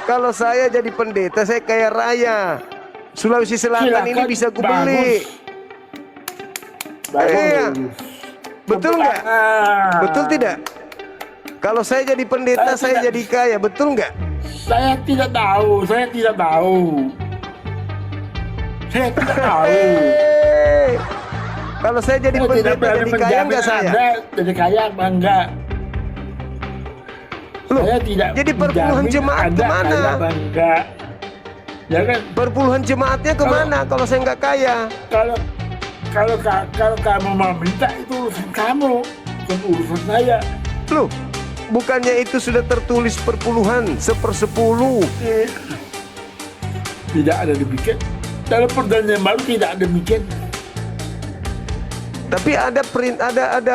Kalau saya jadi pendeta, saya kaya raya. Sulawesi Selatan ini bisa gue beli. Iya. Betul nggak? Betul tidak? Kalau saya jadi pendeta, saya jadi kaya. Betul nggak? Saya tidak tahu. Saya tidak tahu. Saya tidak tahu. Kalau saya jadi pendeta, jadi kaya nggak saya? Jadi kaya apa enggak? Loh, Saya tidak jadi perpuluhan jemaat kemana? Enggak. Ya kan? Perpuluhan jemaatnya kemana kalau saya nggak kaya? Kalau kamu mau minta itu urusan kamu, bukan urusan saya. Loh, bukannya itu sudah tertulis perpuluhan 1/10? Tidak ada demikian. Dalam perjanjian baru tidak ada demikian. Tapi ada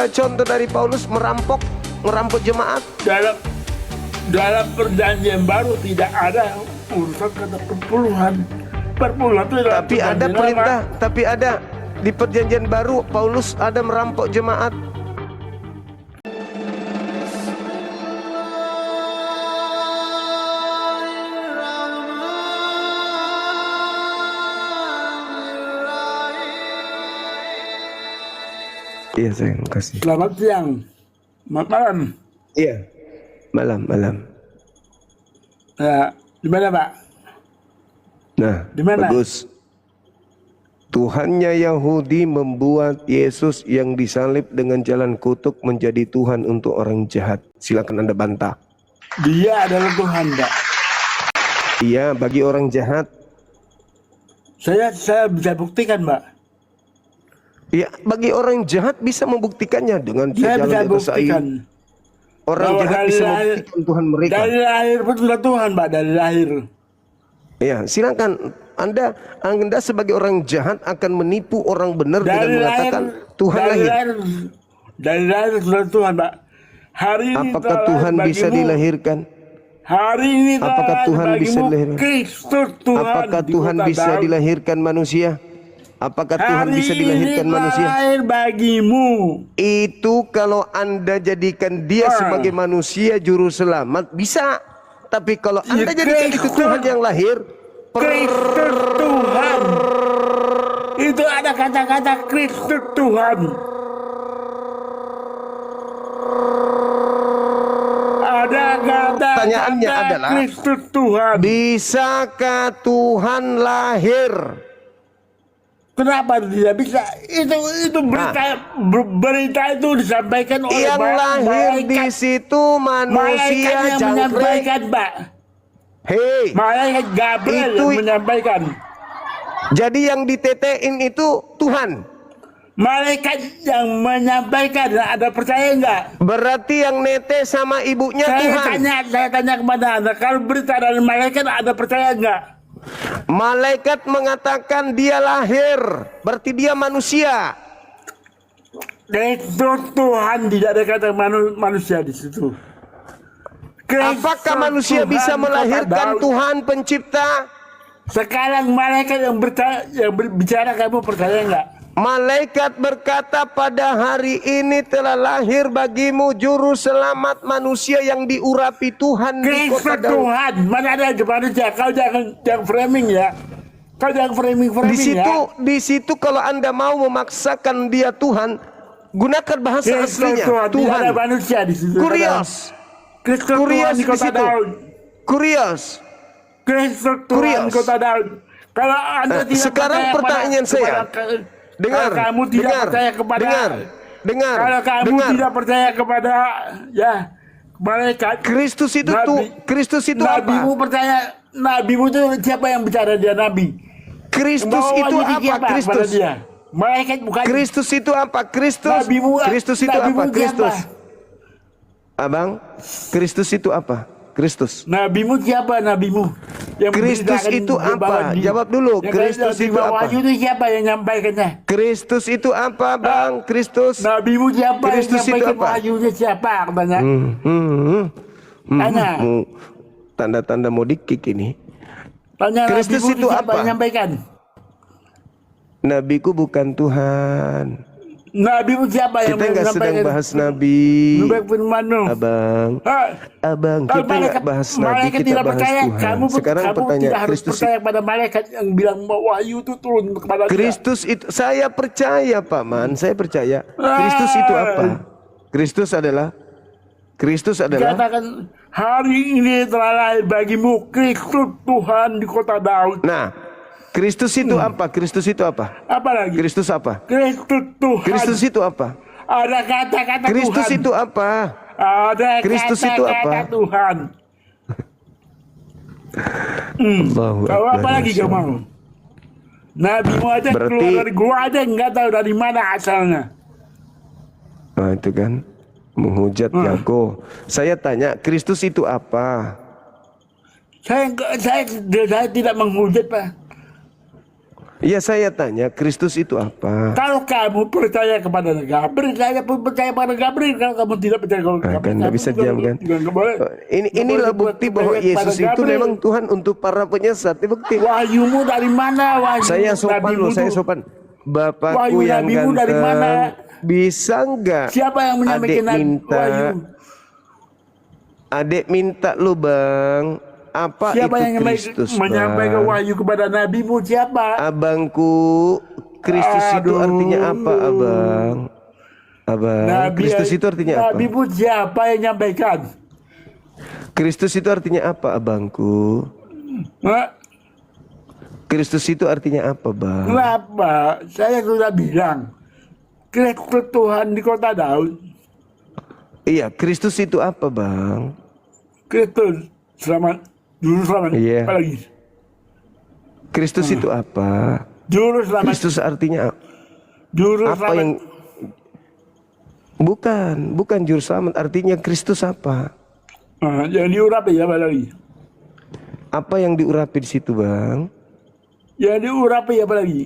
contoh dari Paulus merampok jemaat. Dalam perjanjian baru tidak ada urusan kata perpuluhan. Perpuluhan itu dalam Tapi ada perjanjian perintah, lama. tapi ada di perjanjian baru Paulus ada merampok jemaat. Iya sayang, kasih. Selamat siang, selamat malam. Iya, malam. Ya, di mana Pak? Nah, Di mana? bagus. Tuhannya Yahudi membuat Yesus yang disalib dengan jalan kutuk menjadi Tuhan untuk orang jahat. Silakan Anda bantah. Dia adalah Tuhan, Pak. Iya, bagi orang jahat. Saya bisa buktikan, Pak. Ya, bagi orang jahat bisa membuktikannya dengan dia Saya jalan bisa di atas buktikan. air. Orang Bahwa jahat dari bisa lahir- membuktikan Tuhan mereka. Dari lahir pun sudah Tuhan, Pak. Dari lahir. Ya, silakan Anda sebagai orang jahat akan menipu orang benar dengan mengatakan Tuhan lahir. Dari lahir sudah Tuhan, Pak. Hari ini Apakah telah Tuhan bagimu, bisa dilahirkan? Hari ini telah Apakah Tuhan bagimu bisa dilahirkan? Kristus Tuhan. Apakah di Tuhan kota bisa Daud. dilahirkan manusia? Apakah Tuhan bisa dilahirkan Hari ini manusia? telah lahir bagimu. Itu kalau Anda jadikan dia sebagai manusia juru selamat bisa. Tapi kalau Anda jadikan itu Tuhan yang lahir, Kristus Tuhan. Itu ada kata-kata Kristus Tuhan. Ada kata Pertanyaannya adalah, Kristus Tuhan. bisakah Tuhan lahir? Kenapa tidak bisa? Itu berita itu disampaikan oleh Yang lahir di situ malaikat manusia yang jangkrik. menyampaikan, Pak. Hei, Malaikat Gabriel Itu- yang menyampaikan. jadi yang ditetein itu Tuhan. Malaikat yang menyampaikan, ada percaya enggak? Berarti yang nete sama ibunya Tuhan. Saya tanya kepada Anda, kalau berita dari malaikat ada percaya enggak? Malaikat mengatakan dia lahir, berarti dia manusia. Kristus Tuhan, tidak ada kata manusia di situ. Kristus Apakah manusia Tuhan bisa kata melahirkan Daud. Tuhan pencipta? Sekarang malaikat yang berbicara, kamu percaya enggak? Malaikat berkata pada hari ini telah lahir bagimu juru selamat manusia yang diurapi Tuhan di kota Kristus Daud. Tuhan, mana ada manusia? Kau jangan framing ya. Kau jangan framing Di situ kalau Anda mau memaksakan dia Tuhan, gunakan bahasa Kristus aslinya Tuhan, tidak Tuhan. ada manusia di situ. Kurios. Kristus Tuhan Kurios di di kota situ. Daud. Kurios. Kristus Tuhan Kurios. di kota Daud. Kalau Anda tidak sekarang percaya pertanyaan saya. Kalau kamu tidak percaya kepada kalau kamu tidak percaya kepada malaikat, Kristus itu nabimu apa? percaya, nabimu itu siapa yang bicara? Dia nabi. Kristus Membawa itu wahyu apa? kepada Kristus. dia. Malaikat bukan. Kristus itu apa? Kristus. Nabimu- Kristus itu nabimu apa? Kristus. siapa? Abang, Kristus itu apa? Kristus. Nabimu siapa? Nabimu yang Kristus memberitakan itu membawa apa? wahyu. Jawab dulu. Yang Kristus membawa itu apa? wahyu itu siapa yang nyampaikannya? Kristus itu apa, Bang? Kristus. Nabimu siapa Kristus yang itu nyampaikan apa? wahyunya siapa? Tanya. Tanya. Tanda-tanda mau dikik ini. Tanya Kristus nabimu itu siapa apa? yang nyampaikan? Nabiku bukan Tuhan. Nabi mu siapa yang Kita nggak sedang bahas Nabi, firman-Mu? abang. Abang, kita nggak bahas Nabi, malaikat kita tidak bahas percaya. Tuhan. Kamu Sekarang tidak pertanyaan, harus Kristus percaya pada malaikat yang bilang wahyu itu turun kepada dia. Kristus itu, saya percaya Pak Man, saya percaya. Kristus itu apa? Kristus adalah Katakan hari ini telah lahir bagimu Kristus Tuhan di kota Daud. Nah, Kristus itu apa? Kristus itu apa? Apa lagi? Kristus apa? Kristus Tuhan. Kristus itu apa? Ada kata-kata Kristus Tuhan. itu apa? Ada Kristus itu kata-kata apa? Tuhan. Allahu Kau Akbar, apa lagi Masya kau Allah. mau? Nabi mu aja Berarti- keluar dari gua aja nggak tahu dari mana asalnya. Nah, itu kan menghujat jago. Saya tanya, Kristus itu apa? Saya tidak menghujat, Pak. Iya, saya tanya, Kristus itu apa? Kalau kamu percaya kepada Gabriel, saya pun percaya pada Gabriel. Kalau kamu tidak percaya kepada Gabriel, Kan nggak kamu bisa juga diam kan? juga nggak boleh. Inilah bukti bahwa Yesus itu memang Tuhan untuk para penyesat. Ini bukti. Wahyumu dari mana? Wahyu Saya sopan Nabimu loh, saya tuh. sopan. Bapakku Wahyu yang Nabimu dari ganteng. mana? Bisa nggak? Siapa yang menyampaikan Adik minta. wahyu? Adik minta lu bang. Apa Siapa itu yang Kristus menyampaikan bang? wahyu kepada Nabimu? Siapa? Abangku, Kristus itu Aduh. artinya apa abang? Abang, Kristus itu artinya apa? Nabimu siapa yang menyampaikan? Kristus itu artinya apa abangku? Hah? Kristus itu artinya apa bang? Kenapa? Saya sudah bilang Kristus Tuhan di kota Daud. Iya, Kristus itu apa bang? Kristus selamat. Juru selamat. Iya. Apa lagi? Kristus itu apa? Juru selamat. Kristus artinya Juru apa selamat. yang bukan juru selamat, artinya Kristus apa? Yang diurapi ya, apa lagi? Apa yang diurapi di situ bang? Yang diurapi apa lagi?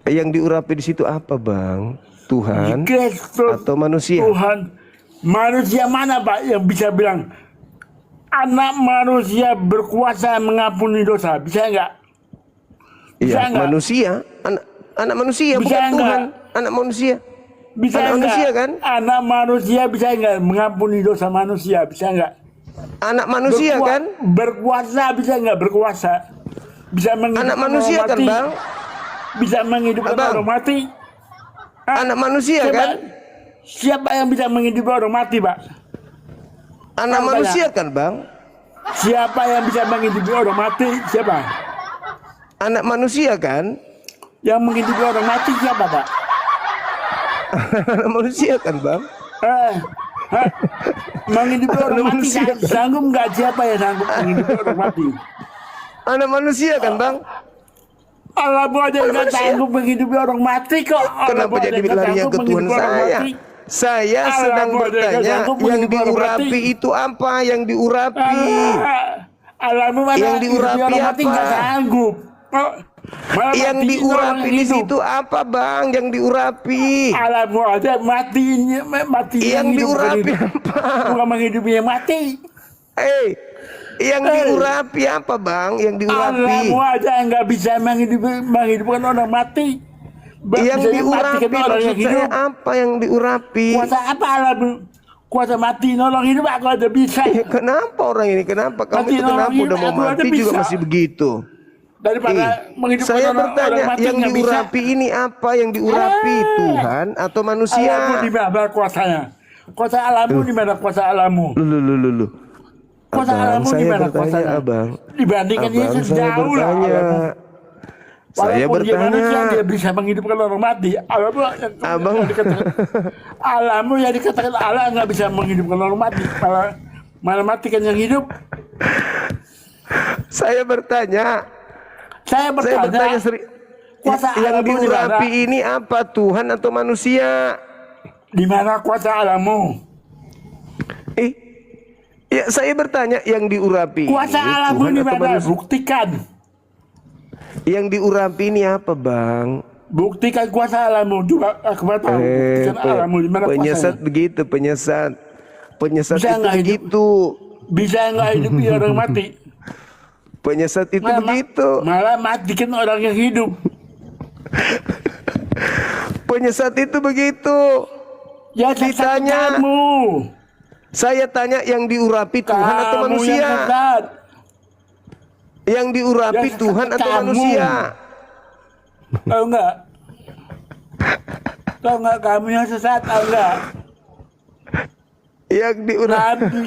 Yang diurapi di situ apa bang? Tuhan Kristus atau manusia? Tuhan. Manusia mana Pak yang bisa bilang anak manusia berkuasa mengampuni dosa? Bisa enggak? Bisa Iya, enggak? manusia, anak manusia Bisa bukan enggak? Tuhan, anak manusia. Bisa Anak enggak? manusia kan? Anak manusia bisa enggak mengampuni dosa manusia? Bisa enggak? Anak manusia kan? Berkuasa bisa enggak berkuasa? Bisa menghidupkan Anak manusia orang kan mati? bang? Bisa menghidupkan Abang. orang mati? Anak manusia Siapa, kan? siapa yang bisa menghidupkan orang mati, Pak? Anak Bang, manusia kan bang? Siapa yang bisa menghidupkan orang mati? Siapa? Anak manusia kan? Yang menghidupkan orang mati siapa, Pak? Anak manusia kan bang? Menghidupkan orang Anak mati manusia. sanggup nggak? Siapa yang sanggup menghidupkan orang mati? Anak manusia kan bang? Allah aja nggak manusia. sanggup menghidupkan orang mati kok. Kenapa Allah jadi nggak larinya sanggup ke Tuhan menghidupkan orang saya? mati. Saya Allah sedang mau dia bertanya, sanggup yang menghidupkan orang diurapi mati. itu apa? Yang diurapi? Alamu mana Yang diurapi orang mati apa? nggak sanggup. Oh, malah Yang matiin orang diurapi di hidup. situ apa bang? Yang diurapi? Alamu aja matiin Yang diurapi apa? Bukan menghidupi yang mati. Yang diurapi apa bang? Yang diurapi? Alamu aja nggak bisa menghidupkan orang mati. Yang Bisa diurapi matikan orang yang maksud saya hidup. apa yang diurapi? Kuasa apa alamu? Kuasa mati nolong hidup aku aja bisa. Ya, kenapa orang ini? Kenapa kamu Mati itu kenapa nolong udah hidup, mau aku aja mati juga bisa. masih begitu? Daripada menghidupkan Saya orang bertanya, mati yang nggak bisa. diurapi ini apa? Yang diurapi Tuhan atau manusia? Alamu di mana kuasanya? Kuasa alamu di mana kuasa alamu? Lu. Kuasa Abang, alamu di saya mana bertanya, kuasanya? abang. Dibandingkan Abang, Yesus saya jauh lah. bertanya. alamu. Saya Walaupun dia manusia, dia bertanya. bisa menghidupkan orang mati. Alamu yang Abang. dikatakan, alamu yang dikatakan Allah nggak bisa menghidupkan orang mati, malah matikan yang hidup. Saya bertanya. Saya Saya bertanya bertanya, kuasa yang alamu di diurapi mana? ini apa? Tuhan atau manusia? Di mana kuasa alamu? Ya saya bertanya yang diurapi Kuasa ini alamu Tuhan di atau mana? manusia? Buktikan. Yang diurapi ini apa bang? Buktikan kuasa alamu juga aku tahu. Buktikan alamu di mana penyesat kuasanya? begitu, penyesat Bisa itu nggak hidup? begitu, Bisa nggak hidupi orang mati? penyesat itu begitu. Malah matikan orang yang hidup. Penyesat itu begitu. Ya sesat Ditanya. kamu. Saya tanya, yang diurapi Tuhan atau Kamu manusia? yang sesat. Yang diurapi Yang Tuhan sesat atau kamu. manusia? Tahu nggak? Tahu nggak kamu yang sesat? Tahu nggak? Yang diurapi.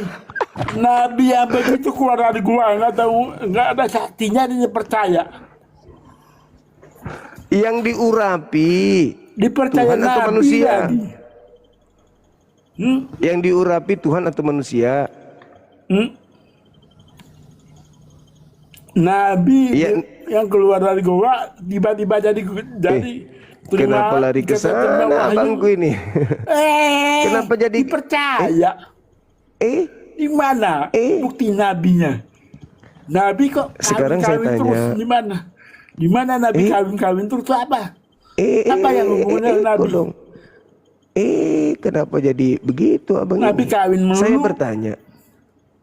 Nabi yang begitu keluar dari gua nggak tahu, nggak ada saktinya dia percaya. Yang diurapi Dipercaya Tuhan atau Nabi manusia? lagi. Yang diurapi Tuhan atau manusia? Nabi Iya. yang keluar dari gua tiba-tiba jadi Kenapa lari ke sana abangku ini? Kenapa jadi dipercaya? Di mana bukti nabinya? Nabi kok Sekarang saya kawin terus tanya. di mana? Di mana Nabi kawin terus itu apa? Apa yang hubungannya dengan Nabi? Tolong. Kenapa jadi begitu abang Nabi ini? kawin melulu. Saya bertanya,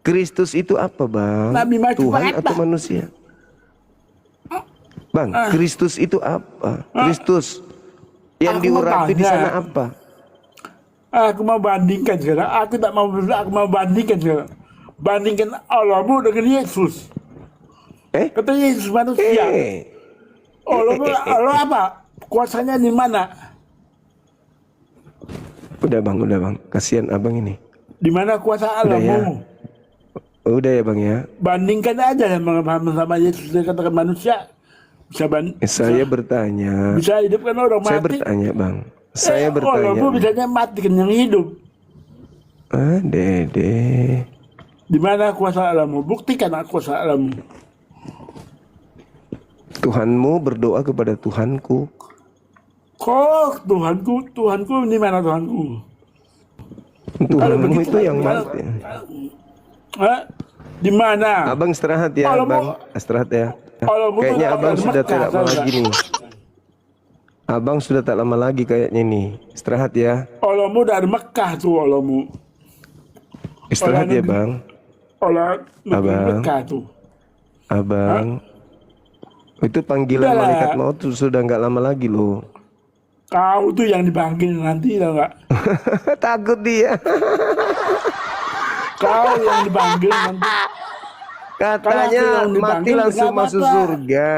Kristus itu apa bang? Nabi macam Tuhan apa? atau manusia? Bang, Kristus itu apa? Kristus yang Aku mau diurapi di tanya. sana apa? Aku mau bandingkan sekarang. Aku tak mau berdoa, aku mau bandingkan sekarang. Bandingkan Allahmu dengan Yesus. Kata Yesus manusia. Allah apa? Kuasanya di mana? Udah bang, kasihan abang ini. Di mana kuasa Allahmu? Udah ya bang ya. Bandingkan aja sama Yesus. Dia katakan manusia bisa Saya bertanya. bisa hidupkan orang mati. Saya bertanya bang. Saya bertanya. Allahmu bisanya matikan yang hidup. Dede. Di mana kuasa Allahmu? Buktikan kuasa Allahmu. Tuhanmu berdoa kepada Tuhanku. Kok Tuhanku di mana Tuhanku? Tuhanmu itu yang mati. Di mana? Abang istirahat ya, abang. Istirahat ya. Kayaknya abang sudah tak lama lagi nih. Abang sudah tak lama lagi kayaknya nih. Istirahat ya. Allahmu dari Mekah tuh Allahmu. Istirahat ya bang. Allah Abang. Mekah tuh. Abang. Itu panggilan Udahlah. malaikat maut tuh sudah nggak lama lagi loh. Kau tuh yang dipanggil nanti tau nggak? Takut dia. Kau yang dipanggil nanti. Katanya yang dipanggil, mati langsung nggak masuk apa-apa. surga.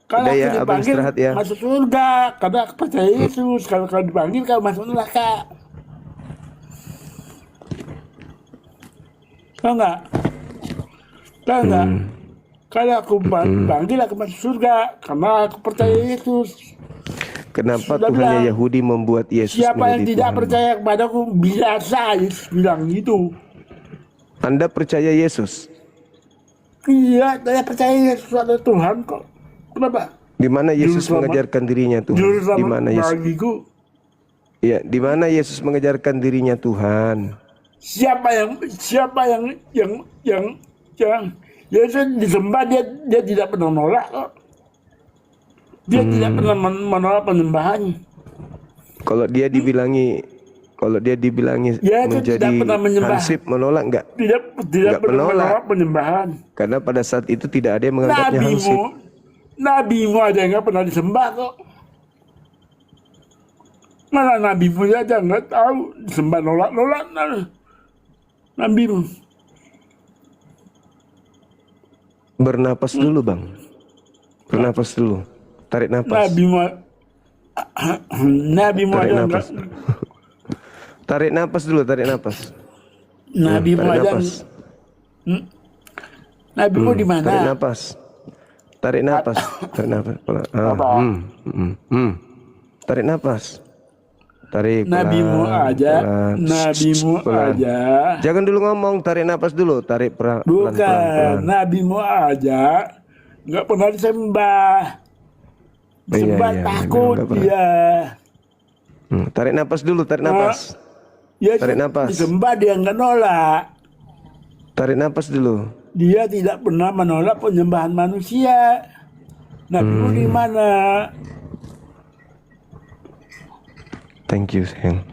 Kalau Udah aku ya, abang dipanggil istirahat ya. masuk surga karena aku percaya Yesus. Kalau kau dipanggil kau masuk neraka. Tahu nggak? Tahu nggak? Kalau aku dipanggil aku masuk surga karena aku percaya Yesus. Kenapa Sudah Tuhannya bilang, Yahudi membuat Yesus siapa yang menjadi tidak Tuhan? percaya kepadaku biasa Yesus bilang gitu. Anda percaya Yesus? Iya, saya percaya Yesus ada Tuhan kok. Kenapa? Di mana Yesus Juru selamat. mengajarkan dirinya Tuhan? Juru Di selamat mana Yesus? bagiku. Ya, di mana Yesus mengajarkan dirinya Tuhan? Siapa yang Yesus disembah dia tidak pernah nolak kok. Dia tidak pernah menolak penyembahan. Kalau dia dibilangi Ya, itu menjadi tidak pernah menyembah. hansip, menolak enggak? Tidak Nggak pernah menolak. menolak penyembahan. Karena pada saat itu tidak ada yang menganggapnya hansip. Nabimu aja nggak pernah disembah kok. Mana nabimu aja nggak tahu disembah nolak nabimu. Bernapas dulu, Bang. Bernapas dulu. Tarik napas. Nabimu Tarik aja napas. nggak. Tarik napas dulu, tarik napas. Nabimu Tarik aja. napas. Nabimu di mana? Tarik napas. Tarik napas. Tarik napas. Tarik napas. Tarik. Nabimu aja. Nabimu aja. Jangan dulu ngomong, tarik napas dulu. Tarik pelan. Bukan. Nabimu aja. Nggak pernah disembah. Disembah Iya, takut nggak pernah. dia. Tarik napas dulu, tarik napas. Ya, Tarik napas. disembah dia nggak nolak. Tarik napas dulu. Dia tidak pernah menolak penyembahan manusia. Nabimu di mana? Thank you, sayang.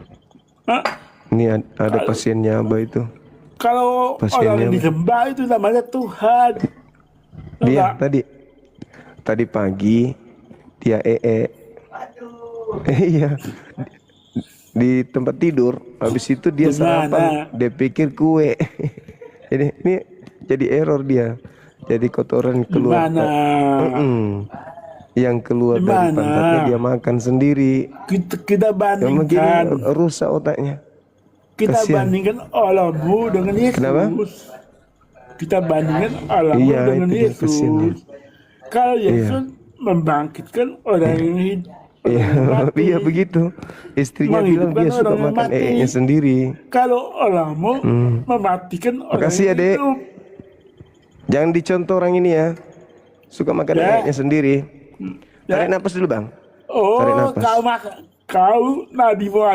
Hah? Ini ada pasiennya Abah itu. Kalau Pasiennya orang yang apa? disembah itu namanya Tuhan. Dia Enggak. tadi pagi dia Iya, di tempat tidur. Habis itu dia sarapan, dia pikir kue. Ini jadi error dia. Jadi kotoran keluar. Gimana? Yang keluar dari Gimana? pantatnya dia makan sendiri. Kita Memang gini bandingkan. rusak otaknya. Kita Kasihan. bandingkan Allahmu dengan Yesus. Kenapa? Kita bandingkan Allahmu Iya, dengan itu dia kasihan. Yesus. Kalau Yesus membangkitkan orang yang hidup. Iya, iya begitu. Istrinya bilang Menghidupkan dia suka orang yang makan mati. ee-nya sendiri. Kalau Allahmu mematikan orang Makasih ya, yang Dek. hidup. Jangan dicontoh orang ini ya. Suka makan Ya. ee-nya sendiri. Ya. Tarik napas dulu, Bang. Oh, Tarik napas. kau Nabi mau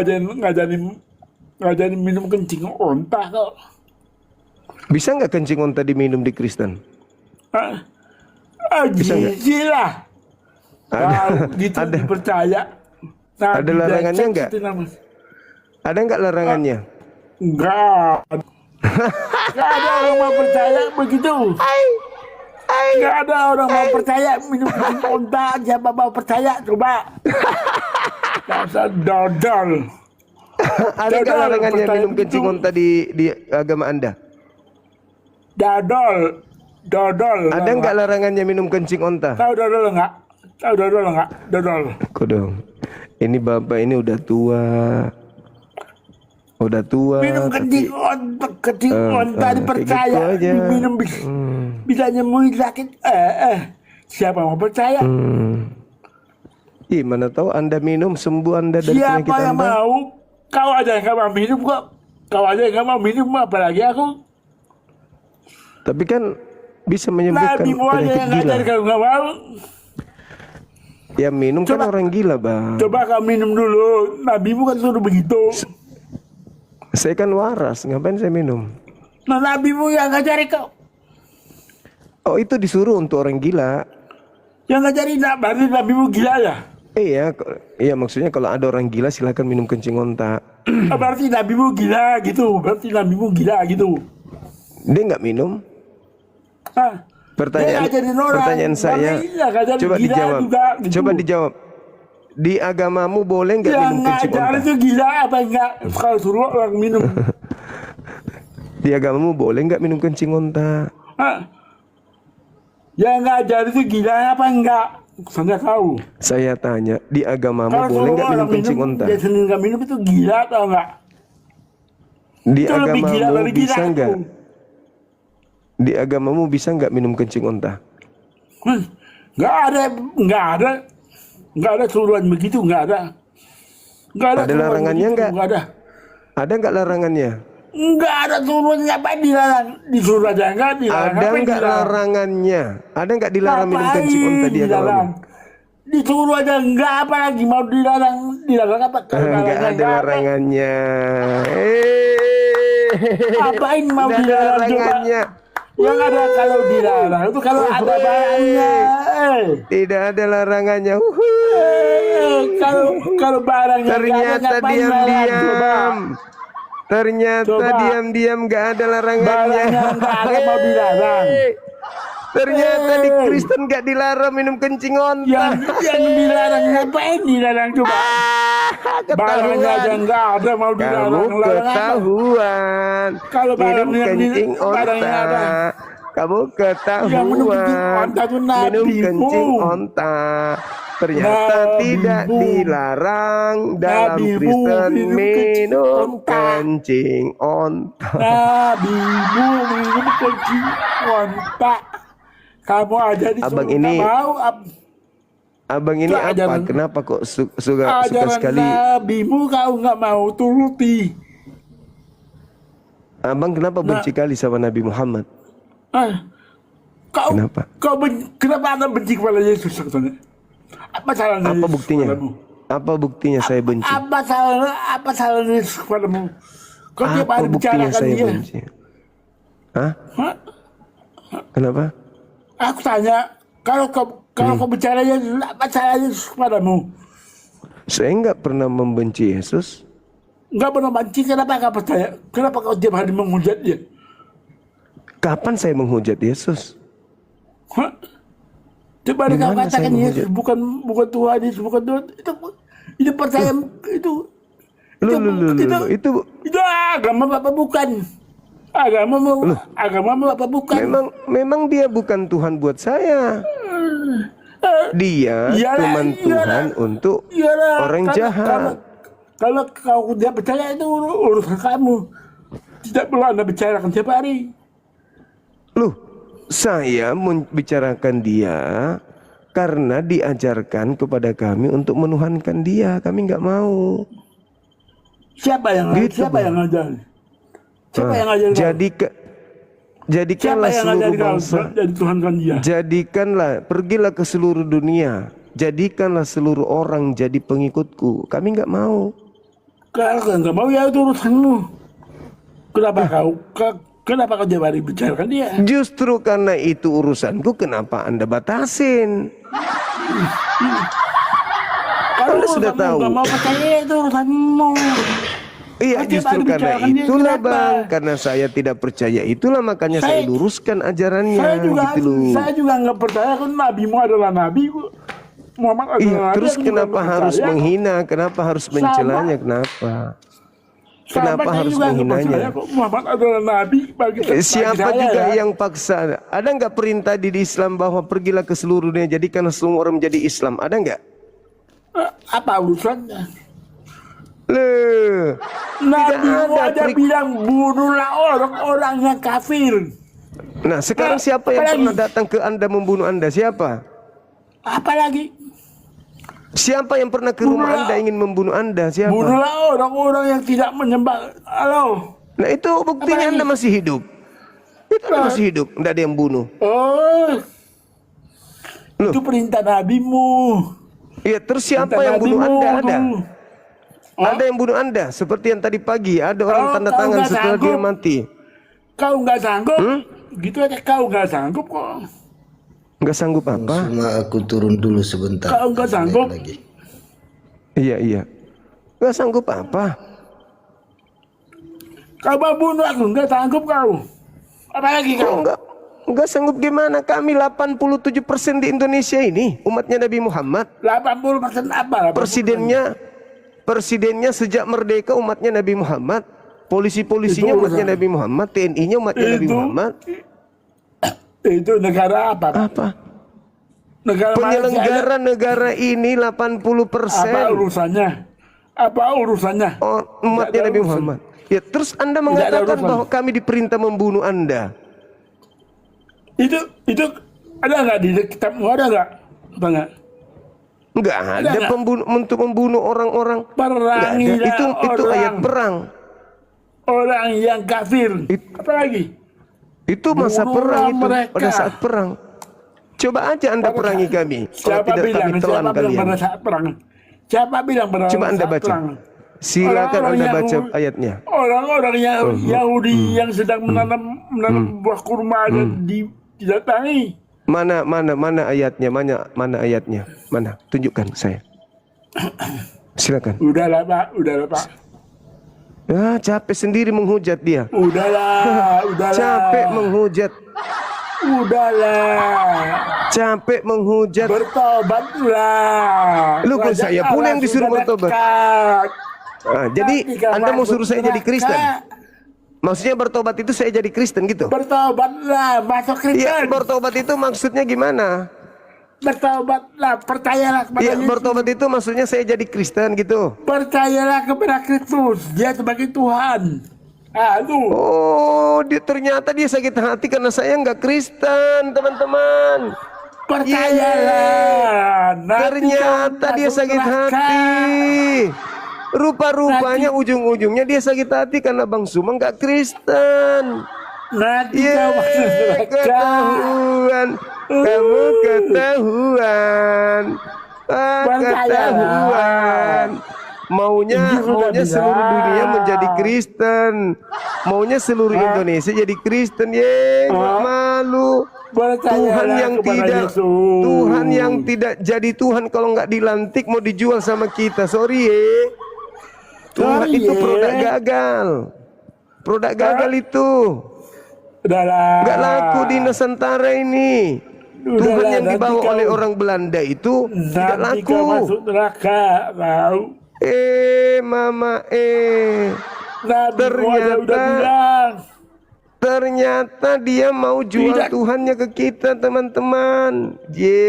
ngajarin minum kencing onta kok. Bisa nggak kencing onta diminum di Kristen? Bisa nggak? Gila. Kau gitu ada. dipercaya. Ada larangannya Dacet nggak? itu namanya. Ada nggak larangannya? Enggak. Enggak ada orang mau percaya begitu. Enggak ada orang mau percaya minum kencing onta. Siapa mau percaya? Coba. Dasar dodol. Ada nggak Dodol, larangannya percaya minum kencing begitu. onta di agama Anda? Dodol. Ada nggak larangannya minum kencing onta? Tahu dodol enggak? Tahu dodol enggak? Dodol. Kok dong? Ini bapak ini udah tua. Udah tua. Minum kencing onta dipercaya. kayak gitu aja. Minum bisa nyembuhin sakit. Siapa mau percaya? Ih, mana tahu Anda minum sembuh Anda dari penyakit Siapa yang Anda. mau? Kau aja yang nggak mau minum kok. Kau aja yang nggak mau minum, apalagi aku. Tapi kan bisa menyembuhkan Nabi mu aja penyakit yang gila. ngajar kalau nggak mau. Ya minum kan Coba. orang gila, Bang. Coba kau minum dulu. Nabi mu kan suruh begitu. Saya kan waras, ngapain saya minum? Nah, Nabi mu yang ngajari kau. Oh, itu disuruh untuk orang gila. Yang ngajari berarti Nabi mu gila ya? Iya, maksudnya kalau ada orang gila silakan minum kencing onta. Berarti Nabi mu gila gitu. Berarti Nabi mu gila gitu. Dia nggak minum. Hah? Dia ngajarin orang. Pertanyaan saya, Berarti dia ngajarin coba gila dijawab. juga, gitu. Coba dijawab. Di agamamu boleh nggak Yang minum kencing ngajar onta? itu gila apa enggak? Kalau suruh orang minum. Di agamamu boleh nggak minum kencing onta? Hah? Yang ngajar itu gila apa enggak? Saya tahu. Saya tanya, di agamamu Kalau boleh suruh nggak minum orang kencing minum, onta? dia sendiri nggak minum itu gila atau enggak? Di Itu lebih gila agamamu dari gila bisa itu. nggak? Di agamamu bisa nggak minum kencing onta? Nggak ada suruhan begitu, nggak ada. Nggak ada Ada suruhan larangannya begitu, nggak? Nggak ada. Ada nggak larangannya? Nggak ada suruhannya, apa dilarang? Disuruh aja nggak dilarang. Ada Apa yang nggak dilarang? larangannya? Ada nggak dilarang minum Ngapain kencing onta di dilarang? agamamu? Disuruh aja nggak, apa lagi mau dilarang? Dilarang apa? Kalau Nggak larangnya ada nggak apa. larangannya. Apain mau Nggak ada dilarang coba? larangannya. Yang ada kalau dilarang itu kalau ada barangnya. Tidak ada larangannya. Kalau barangnya nggak ada, Ternyata ngapain larang? Coba. diam-diam. Ternyata Coba. diam-diam nggak ada larangannya. Barangnya nggak ada mau dilarang. Ternyata di Kristen nggak dilarang minum kencing onta. Yang dilarang ngapain dilarang coba? Barangnya aja Ketahuan. nggak ada mau Kamu dilarang. Larang apa? ketahuan. Kalau Minum barang yang kencing barangnya onta. ada. Kamu Yang minum kencing ketahuan. onta itu Minum nabimu. kencing onta. Ternyata Nabimu. tidak dilarang dalam Nabimu Kristen minum kencing minum onta. kencing onta. Nabimu minum kencing onta. Kamu aja disuruh Abang nggak ini- mau. Abang ini Itu apa? ajaran- Kenapa kok suka Ajaran sekali? nabimu kau nggak mau turuti. Abang kenapa benci kali sama Nabi Muhammad? Kau Kenapa? Kenapa anda benci kepada Yesus sebetulnya? Apa salahnya? Apa Yesus buktinya? kepadamu? Apa buktinya saya benci? Apa salahnya Yesus kepadamu? Kau tiap Apa hari buktinya bicarakan saya dia. benci? Hah? Hah? Kenapa? Aku tanya, kalau kau bicara Yesus, apa salahnya Yesus kepadamu? Saya nggak pernah membenci Yesus. Enggak pernah benci, kenapa kau percaya? Kenapa kau tiap hari menghujat dia? Kapan saya menghujat Yesus? Hah? Coba Di kau mana katakan saya Yesus bukan Tuhan, Yesus bukan Tuhan. Itu percaya itu agama Bapak bukan. Agama Bapak bukan. Memang dia bukan Tuhan buat saya. Dia cuma Tuhan untuk orang jahat. Kalau kau tidak percaya itu urusan kamu. Tidak perlu Anda bicarakan tiap hari. Loh, saya membicarakan dia karena diajarkan kepada kami untuk menuhankan dia. Kami nggak mau. Siapa yang ngajar? Siapa yang ngajar? Jadikanlah seluruh bangsa. Jadi tuhankan dia. Jadikanlah, pergilah ke seluruh dunia. Jadikanlah seluruh orang jadi pengikutku. Kami nggak mau. Kalau nggak mau ya itu urusanmu. Kenapa kau tiap hari bicarakan dia? Justru karena itu urusanku, kenapa Anda batasin? Kalau sudah tahu. Nggak mau percaya itu urusanmu. Iya, justru karena itulah Bang, karena saya tidak percaya itulah makanya saya luruskan ajarannya. Saya juga nggak percaya kan nabimu adalah nabi. Muhammad adalah nabi. Terus kenapa harus menghina? Kenapa harus mencelanya? Kenapa harus menghinanya? Muhammad adalah nabi. Siapa juga yang paksa? Ada nggak perintah di Islam bahwa pergilah ke seluruh dunia jadikanlah semua orang menjadi Islam? Ada nggak? Apa urusannya? Loh, Nabi aja bilang bunuhlah orang-orang yang kafir. Nah, sekarang siapa yang pernah datang ke Anda membunuh Anda? Siapa? Apalagi? Siapa yang pernah ke rumah Anda ingin membunuh Anda? Siapa? Bunuhlah orang-orang yang tidak menyembah Allah. Nah, itu buktinya Anda masih hidup. Itu Anda masih hidup, tidak ada yang bunuh. Itu perintah nabimu. Iya, terus siapa yang bunuh Anda? Ada? Ada yang bunuh Anda? Seperti yang tadi pagi, ada orang tanda tangan setelah dia mati. Kau nggak sanggup? Gitu aja kau nggak sanggup kok. Nggak sanggup apa? Cuma aku turun dulu sebentar. Kau nggak sanggup? Iya. Nggak sanggup apa? Kau mau bunuh aku, nggak sanggup kau. Apalagi kau? Nggak sanggup gimana? Kami 87% di Indonesia ini umatnya Nabi Muhammad. 80% apa? Presidennya sejak merdeka umatnya Nabi Muhammad. Polisinya umatnya Nabi Muhammad. TNI-nya umatnya Nabi Muhammad. Itu negara apa? Negara penyelenggara negara ini 80%. Apa urusannya? Umatnya Nabi Muhammad. Ya, terus Anda mengatakan bahwa kami diperintah membunuh Anda. Itu ada nggak di kitabmu? Ada nggak? Enggak ada untuk membunuh orang-orang. Perangilah itu ayat perang. Orang yang kafir. Apa lagi? Itu masa perang itu. Pada saat perang. Coba aja Anda perangi kami. Siapa bilang pada saat perang? Siapa bilang pada Coba Anda baca. Silakan Anda baca ayatnya. Orang-orang Yahudi yang sedang menanam buah kurma dan didatangi. Mana ayatnya? Mana ayatnya? Mana? Tunjukkan saya. Silakan. Udahlah Pak. Ah, capek sendiri menghujat dia. Udahlah. Capek menghujat. Capek menghujat. Bertobatlah. Lu saya pula yang disuruh bertobat. Jadi Anda mau suruh saya jadi Kristen? Maksudnya bertobat itu saya jadi Kristen gitu? Bertobatlah, masuk Kristen. Iya, bertobat itu maksudnya gimana? Bertobatlah, percayalah kepada Yesus. Bertobat itu maksudnya saya jadi Kristen gitu? Percayalah kepada Kristus, dia sebagai Tuhan. Ternyata dia sakit hati karena saya nggak Kristen, teman-teman. Percayalah. Ternyata dia sakit hati. Rupa-rupanya ujung-ujungnya dia sakit hati karena Bang Suma nggak Kristen. Ketahuan. Kamu ketahuan. Maunya seluruh dunia menjadi Kristen. Maunya seluruh Indonesia jadi Kristen. Nggak malu. Tuhan yang tidak jadi Tuhan kalau nggak dilantik mau dijual sama kita. Sorry Tuhan itu produk gagal itu. Nggak laku di Nusantara ini. Tuhan yang nanti dibawa kau- oleh orang Belanda itu tidak Nanti kau laku. masuk neraka, tahu? Mama, Nabi Muhammad udah Ternyata- bilang. ternyata dia mau jual Tidak. Tuhannya ke kita, teman-teman.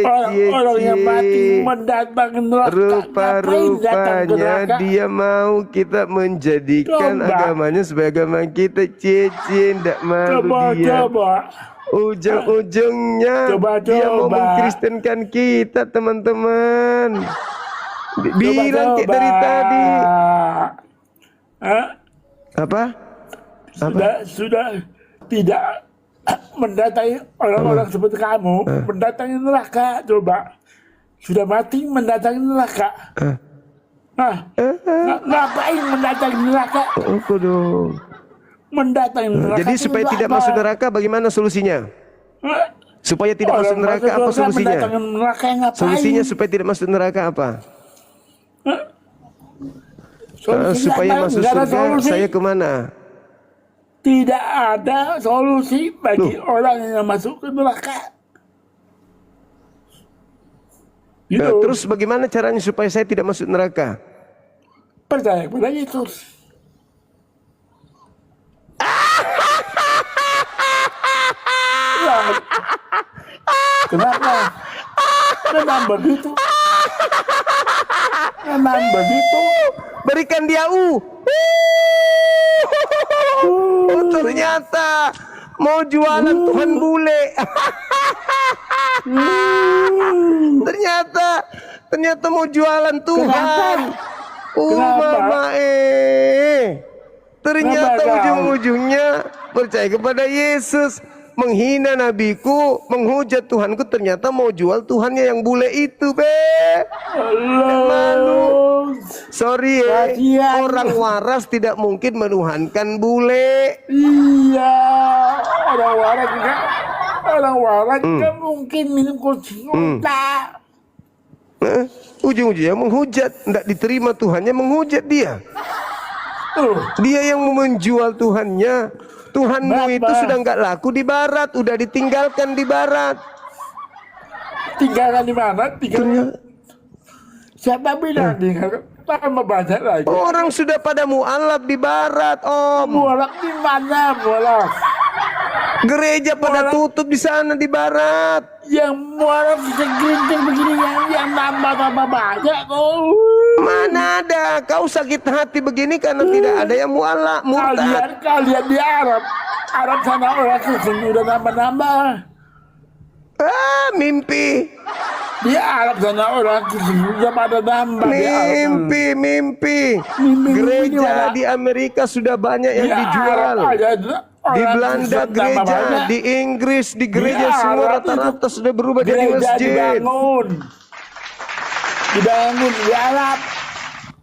Orang-orang yang mati mendatangi neraka. Ngapain datang ke Rupa-rupanya neraka? dia mau kita menjadikan Coba. agamanya sebagai agama kita. Ndak malu dia. Coba. Ujung-ujungnya Coba, dia mau coba. mengkristenkan kita, teman-teman. Bilang kayak Coba. dari tadi. Hah? Apa? Sudah tidak mendatangi orang-orang seperti kamu, mendatangi neraka. Coba sudah mati mendatangi neraka. Ngapain mendatangi neraka? Dong. Mendatangi neraka. Jadi itu supaya untuk tidak apa? masuk neraka, bagaimana solusinya? Hah? Supaya tidak Orang masuk neraka, apa surga solusinya? mendatangi neraka yang ngapain? Solusinya supaya tidak masuk neraka apa? Solusinya Supaya apa? masuk Nggak ada surga, solusi. saya kemana? Tidak ada solusi bagi orang yang masuk ke neraka. Gitu. Terus bagaimana caranya supaya saya tidak masuk neraka? Percaya kepada Yesus. Ya. Kenapa? Memang begitu. Memang begitu. Berikan dia ternyata mau jualan Tuhan bule. ternyata mau jualan Tuhan. Kenapa? Mama, ternyata Kenapa kau? ujung-ujungnya percaya kepada Yesus, menghina nabiku, menghujat Tuhanku, ternyata mau jual Tuhannya yang bule itu, malu. Sorry Kasihan. orang waras tidak mungkin menuhankan bule. Iya, orang waras juga. Orang waras juga mungkin minum kursi unta. Ujung-ujungnya menghujat, tidak diterima Tuhannya, menghujat dia. Dia yang menjual Tuhannya. Tuhanmu Bapak. itu sudah nggak laku di barat, udah ditinggalkan di barat. Tinggalkan di mana? Ternyata Siapa bilang tinggal? Tambah banyak lagi. orang sudah pada mualaf di barat, Om. Mualaf di mana mualaf? Gereja pada tutup di sana di barat. Yang mualaf segelintir begini yang nambah banyak kok. Mana ada? Kau sakit hati begini karena tidak ada yang mualaf, murtad. Kalian di Arab. Arab sana orang Kristen udah nambah-nambah. Mimpi. Di Arab sana orang Kristen udah pada nambah di Arab. Mimpi. Mimpi Gereja gimana? di Amerika sudah banyak yang Di dijual. Arab aja, Di orang Belanda Kristen tambah gereja, banyak. di Inggris di gereja Di semua Arab rata-rata itu sudah berubah jadi gereja masjid. dibangun di Arab.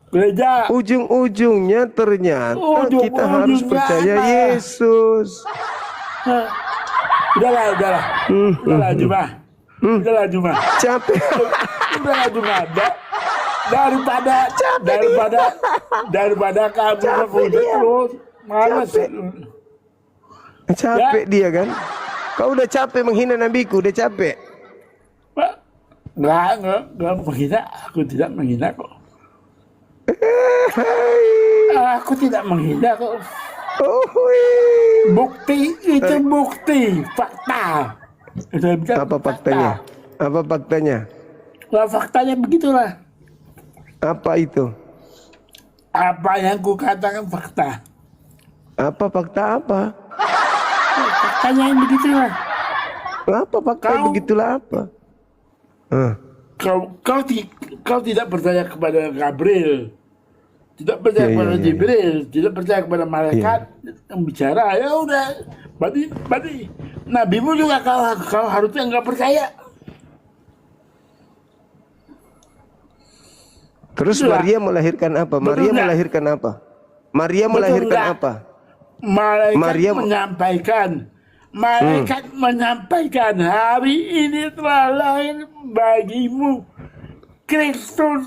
Gereja. Ujung-ujungnya ternyata Ujung-ujungnya kita harus percaya apa? Yesus. Hah. Udahlah Juma. Capek. Udahlah Juma. Daripada kamu menghujat terus. Malas. Capek dia kan. Kau udah capek menghina nabiku, udah capek. Enggak menghina. Aku tidak menghina kok. Aku tidak menghina kok. Bukti itu bukti, fakta. Saya bilang Apa faktanya? Apa faktanya? Wah, faktanya begitulah. Apa itu? Apa yang ku katakan fakta. Apa fakta apa? Faktanya yang begitulah. Apa fakta Kau- begitulah apa? Kau tidak percaya kepada Gabriel, tidak percaya Iya, kepada iya, iya. Jibril, tidak percaya kepada malaikat yang bicara. Ya udah, berarti nabimu juga kau harusnya nggak percaya. Terus Itulah. Maria melahirkan apa? Betul Maria nggak? melahirkan apa? Maria Betul melahirkan nggak? apa? Malaikat Maria- menyampaikan hari ini telah lahir bagimu Kristus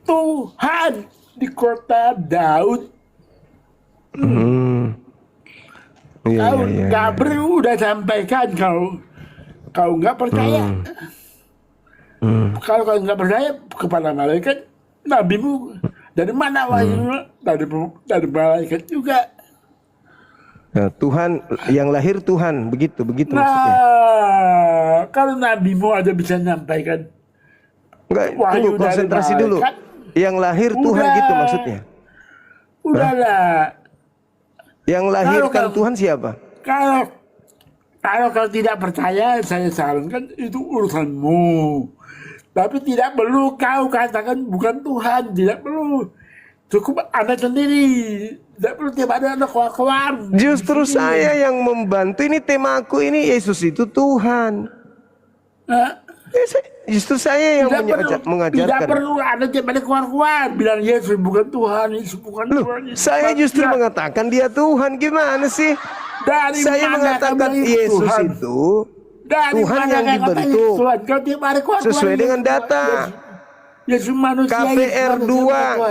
Tuhan di kota Daud. Iya, Kau iya, iya. Gabriel udah sampaikan kau nggak percaya. Kalau kau nggak percaya kepada malaikat, nabimu, dari mana wahyunya? Dari malaikat juga. Nah, Tuhan yang lahir Tuhan, begitu maksudnya. Nah, kalau nabimu aja bisa nyampaikan. Enggak, Wahyu tunggu, konsentrasi dari dulu. malaikat. Yang lahir Tuhan Udah. gitu maksudnya. Udahlah. Yang lahirkan Kalau- Tuhan siapa? Kalau kau tidak percaya, saya sarankan itu urusanmu. Tapi tidak perlu kau katakan bukan Tuhan, tidak perlu. Cukup Anda sendiri. Tidak perlu tiap ada keluar. Justru saya yang membantu, ini temaku ini Yesus itu Tuhan. Justru saya yang Tidak mengajarkan. perlu Anda tiap ada keluar. Bilang Yesus bukan Tuhan, Yesus bukan Loh, Tuhan. Yesus saya bukan justru Tuhan. mengatakan dia Tuhan. Gimana sih? Dari Saya mana mengatakan kamu Yesus Tuhan? itu Dari Tuhan mana yang kamu katanya dibentuk Tuhan? Kau tiap hari keluar sesuai dengan data. Yesus manusia.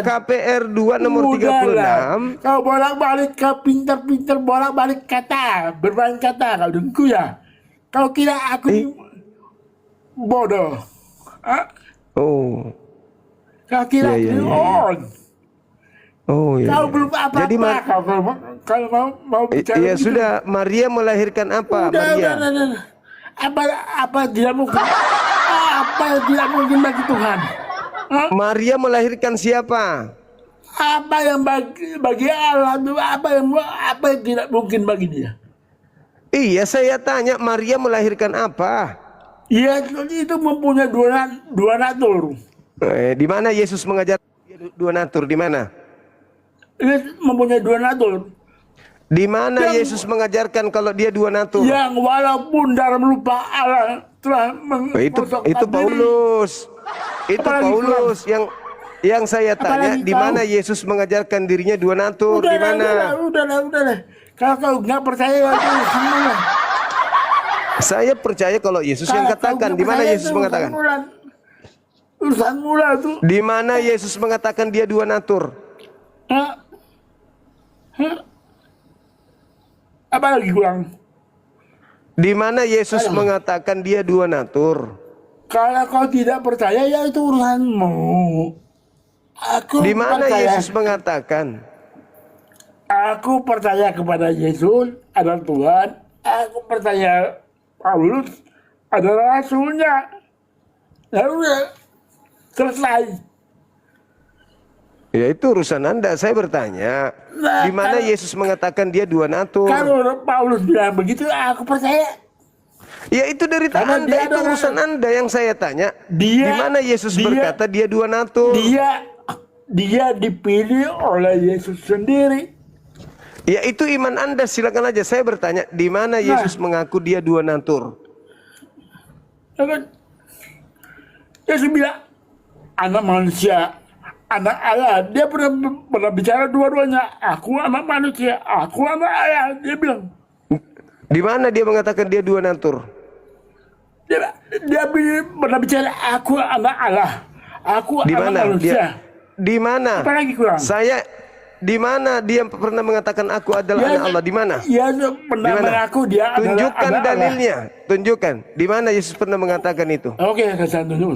KPR 2 nomor 36. Kau bolak-balik, kau pintar-pintar bolak-balik kata, bermain kata, kau dengku ya. Kau kira aku bodoh? Hah? Oh. Kau kira Iya, aku iya. on? Oh iya. Kau belum apa-apa. Jadi Kalau mau bicara ya begitu. sudah, Maria melahirkan apa? Maria. Udah. Apa tidak mungkin? Apa yang tidak mungkin bagi Tuhan? Hah? Maria melahirkan siapa? Apa yang bagi Allah itu apa yang tidak mungkin bagi dia? Iya, saya tanya Maria melahirkan apa? Ya itu mempunyai dua natur. Di mana Yesus mengajar dua natur? Di mana? Dia mempunyai dua natur. Di mana Yesus mengajarkan kalau dia dua natur? Yang walaupun dalam lupa Allah telah Itu mengkosongkan diri. Paulus. Itu Apalagi Paulus yang saya tanya, Apalagi di mana Yesus mengajarkan dirinya dua natur? Di mana? Udahlah. Kalau kau nggak percaya itu sama. Saya percaya kalau Yesus yang katakan. Di mana Yesus mengatakan? Urusan mula itu. Di mana Yesus mengatakan dia dua natur? Hah? Apa lagi kurang? Di mana Yesus mengatakan dia dua natur? Kalau kau tidak percaya ya itu urusanmu. Aku Di mana percaya. Yesus mengatakan? Aku percaya kepada Yesus adalah Tuhan. Aku percaya Paulus adalah rasulnya. Ya udah, selesai. Ya itu urusan Anda. Saya bertanya, Nah, di mana kalau- Yesus mengatakan dia dua natur? Kalau Paulus bilang begitu, aku percaya. Ya itu dari Karena Anda, dia itu adalah- urusan Anda yang saya tanya. Dia- Di mana Yesus dia- berkata dia dua natur? Dia dipilih oleh Yesus sendiri. Ya itu iman Anda, silakan aja. Saya bertanya, di mana Yesus mengaku dia dua natur? Yesus bilang, anak manusia, anak Allah. Dia pernah bicara dua-duanya. Aku anak manusia, aku anak Allah. Dia bilang. Di mana dia mengatakan dia dua natur? Dia pernah bicara, aku anak Allah. Aku Di anak mana manusia. dia? Di mana? Apa lagi kurang? Saya di mana dia pernah mengatakan aku adalah anak Allah? Di mana? Dia pernah Di mana? mengaku dia adalah Tunjukkan anak Allah. dalilnya. Tunjukkan. Di mana Yesus pernah mengatakan itu? Oke, saya tunjuk.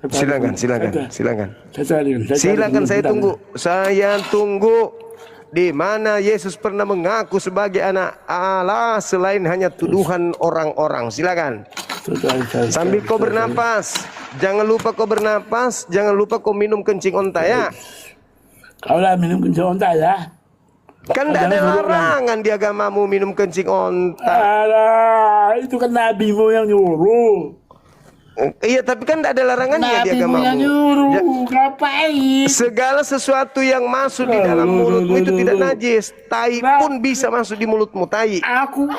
Silakan. Silakan saya bentar. tunggu. Saya tunggu. Di mana Yesus pernah mengaku sebagai anak Allah selain hanya tuduhan orang-orang? Silakan. Sambil kau bernapas, jangan lupa kau bernapas, jangan lupa kau minum kencing onta ya. Kau lah minum kencing onta ya. Kan tidak ada larangan di agamamu minum kencing onta. Alah, itu kan nabimu yang nyuruh. Iya, tapi kan tidak ada larangannya di Nabimu yang agamamu. nyuruh, Ya, ngapain? segala sesuatu yang masuk di dalam mulutmu itu tidak najis. Tai pun bisa masuk di mulutmu, tai. Aku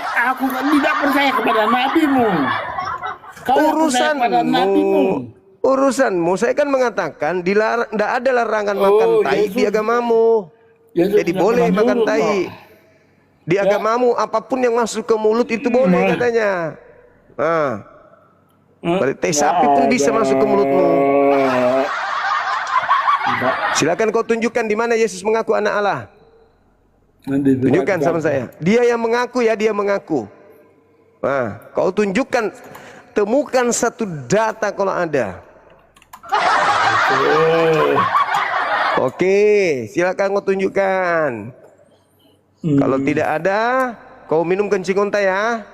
kan tidak percaya kepada nabimu. Kau yang percaya kepada nabimu. Urusanmu. Saya kan mengatakan tidak ada larangan makan tai di agamamu. Yesus Jadi tidak boleh pernah makan nyuruh, tai. kok. Di agamamu apapun yang masuk ke mulut itu boleh katanya. Nah, balik tai sapi pun bisa masuk ke mulutmu. Silakan kau tunjukkan di mana Yesus mengaku anak Allah. Tunjukkan sama saya. Dia yang mengaku ya, dia mengaku. Nah, kau tunjukkan, temukan satu data kalau ada. Oke, silakan kau tunjukkan. Kalau tidak ada, kau minum kencing unta ya.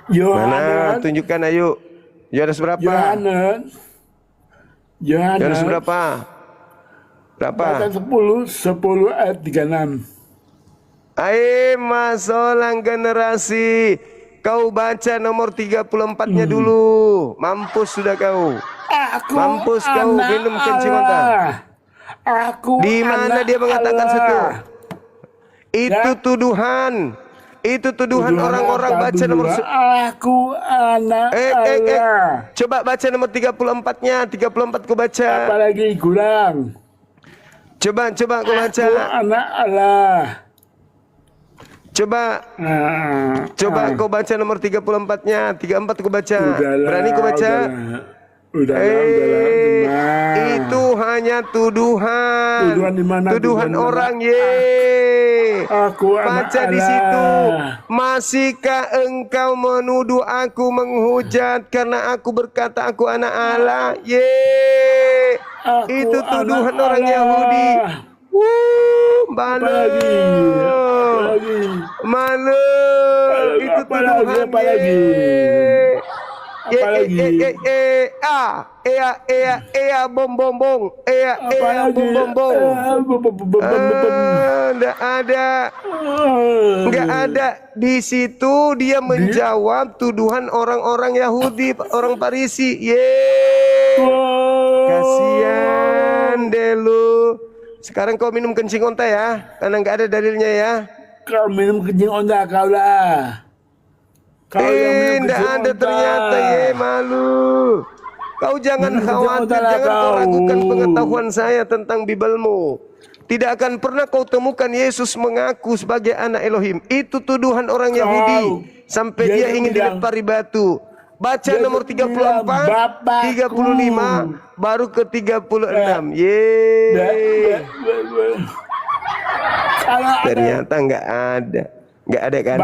Mana? Tunjukkan ayo. Yohanes berapa? Yohanes berapa? Berapa? 10 ayat 36. Masolang generasi. Kau baca nomor 34-nya dulu. Mampus sudah kau. Mampus kau minum kencing unta. Di mana dia mengatakan situ? Itu tuduhan. Itu tuduhan orang-orang. Baca nomor Aku anak Allah. Coba baca nomor 34-nya. 34 ku baca. Apalagi kurang. Coba kau baca. Aku anak Allah. Coba kau baca nomor 34-nya. 34 ku baca. Berani ku baca? Udahlah. Itu hanya tuduhan. Tuduhan di mana? Tuduhan orang. Aku baca di situ. Masihkah engkau menuduh aku menghujat karena aku berkata aku anak Allah? Itu tuduhan orang Yahudi. Malu. Itu tuduhan. Bom. Nggak ada di situ. Dia menjawab tuduhan orang-orang Yahudi, orang Farisi. Kasihan deh lu. Sekarang kau minum kencing unta ya, karena nggak ada dalilnya ya. Kau minum kencing unta kau lah. Nggak ada ternyata. Malu. Kau jangan khawatir, jangan kau ragukan pengetahuan saya tentang Bibelmu. Tidak akan pernah kau temukan Yesus mengaku sebagai anak Elohim. Itu tuduhan orang Yahudi. Sampai dia ingin dilempari batu. Baca nomor 34, 35, baru ke 36. Ternyata nggak ada. Nggak ada kan?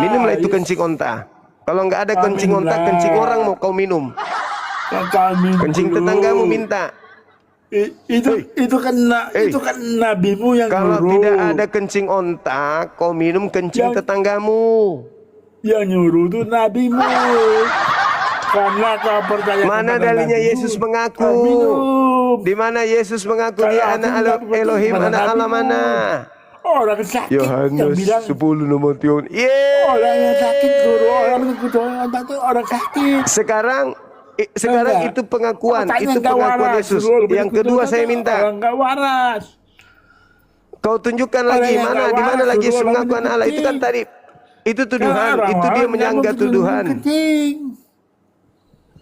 Minumlah itu kencing unta. Kalau nggak ada kencing unta, kencing orang mau kau minum. Kencing tetanggamu minta. Itu kan nabimu yang kalau nyuruh. Tidak ada kencing unta, kau minum kencing tetanggamu. Yang nyuruh itu nabimu. Karena kau percaya. Mana dalilnya Yesus mengaku? Di mana Yesus mengaku dia anak Elohim, anak Allah mana? Orang sakit Yohanes yang bilang 10 nomor tiun. Orang yang sakit guru, orang itu orang sakit. Sekarang itu pengakuan, Yesus. Yang kedua saya minta. Orang nggak waras. Kau tunjukkan lagi di mana lagi Yesus mengaku anak Allah. Itu kan tadi. Itu tuduhan, itu dia menyanggah tuduhan.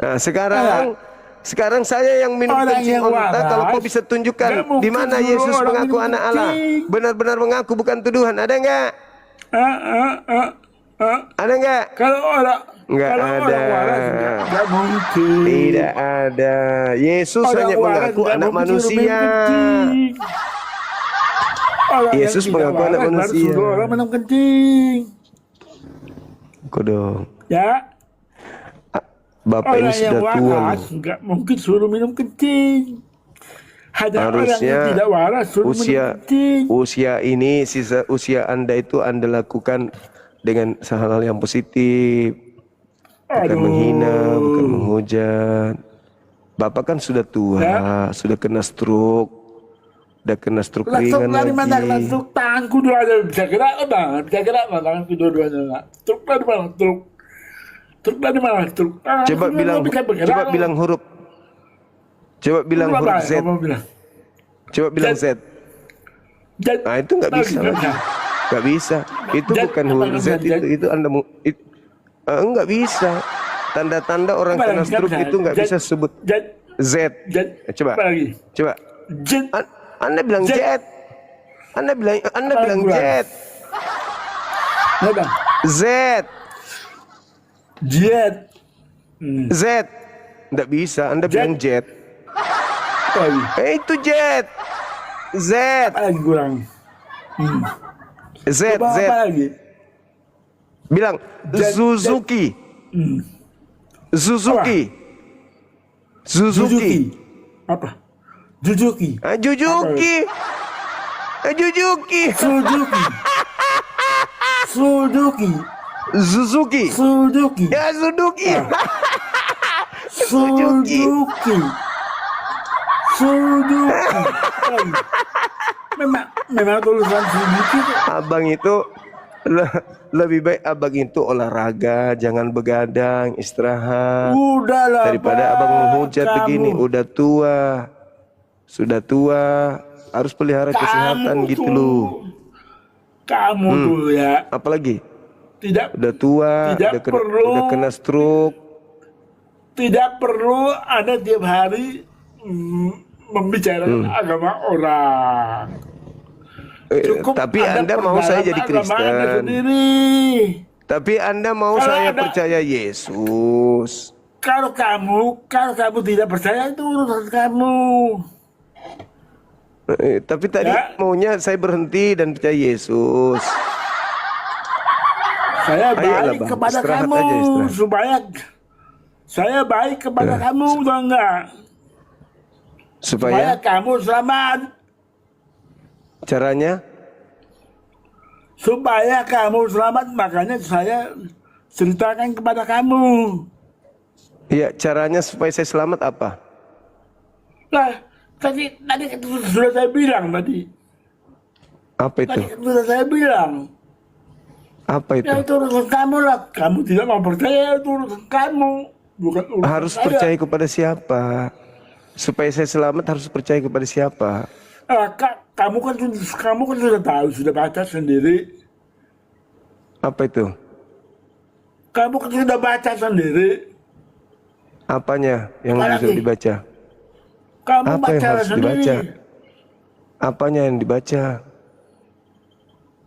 Nah, sekarang saya yang minum kencing unta. Kalau kau bisa tunjukkan di mana Yesus mengaku anak Allah, benar-benar mengaku, bukan tuduhan. Ada enggak? Ada enggak? Kalau orang enggak ada. Enggak mungkin. Tidak ada. Yesus hanya mengaku anak manusia. Yesus mengaku anak manusia. Orang minum kencing. Kodong. Ya. Bapak ini sudah tua. Enggak mungkin suruh minum kencing. Harusnya tidak waras suruh minum kencing. Usia ini, sisa usia Anda itu Anda lakukan dengan hal-hal yang positif. Bukan menghina, bukan menghujat. Bapak kan sudah tua, sudah kena stroke. Udah kena stroke ringan lagi. Stroke tanganku dua aja bisa gerak banget, bisa gerak banget tanganku dua-duanya. Stroke dari mana? Stroke dari mana? Stroke. Coba bilang huruf. Coba bilang huruf Z. Coba bilang Z. Nah itu nggak bisa lagi. Nggak bisa. Itu bukan huruf Z itu Anda nggak bisa. Tanda-tanda orang kena stroke itu nggak bisa sebut Z. Coba. Anda bilang Z. Anda bilang Z. Z. Z. Nggak bisa. Anda bilang jet. Itu Itu jet. Z. kurang. Z, Coba Z. apa lagi? Bilang Suzuki. Suzuki. Suzuki. Apa? Jujuki. Jujuki. Jujuki. Suzuki. Suzuki. Suzuki. Suzuki. Ya, Suzuki. Suzuki. Suzuki. Memang tulisan Suzuki. Abang itu lebih baik abang itu olahraga, jangan begadang, istirahat. Udahlah, Daripada Pak, abang menghujat kamu. begini, udah tua. Sudah tua, harus pelihara kesehatan gitu tuh, loh. Kamu tuh ya. Apalagi? Tidak Udah tua, Tidak udah kena stroke. tidak perlu ada tiap hari membicarakan agama orang. Tapi Anda mau saya jadi Kristen. Tapi Anda mau Kalau saya ada- percaya Yesus. Kalau kamu tidak percaya itu urusan kamu. Tapi tadi Ya. maunya saya berhenti dan percaya Yesus. Saya Ayolah, baik Bang. kepada Istirahat kamu aja, istirahat. supaya saya baik kepada kamu, tahu enggak? Supaya Supaya kamu selamat. caranya Supaya kamu selamat, makanya saya ceritakan kepada kamu. ya caranya supaya saya selamat apa? Nah, tadi sudah saya bilang tadi. Apa itu? Tadi sudah saya bilang. Apa itu? Ya itu urusan kamu lah. Kamu tidak mau percaya itu urusan kamu. Bukan urusan Harus saya. percaya kepada siapa? Supaya saya selamat harus percaya kepada siapa? Kamu kan sudah tahu, sudah baca sendiri. Apa itu? Kamu kan sudah baca sendiri. Apanya yang Apa bisa lagi? dibaca? Kamu Apa yang baca harus sendiri. dibaca? Apanya yang dibaca?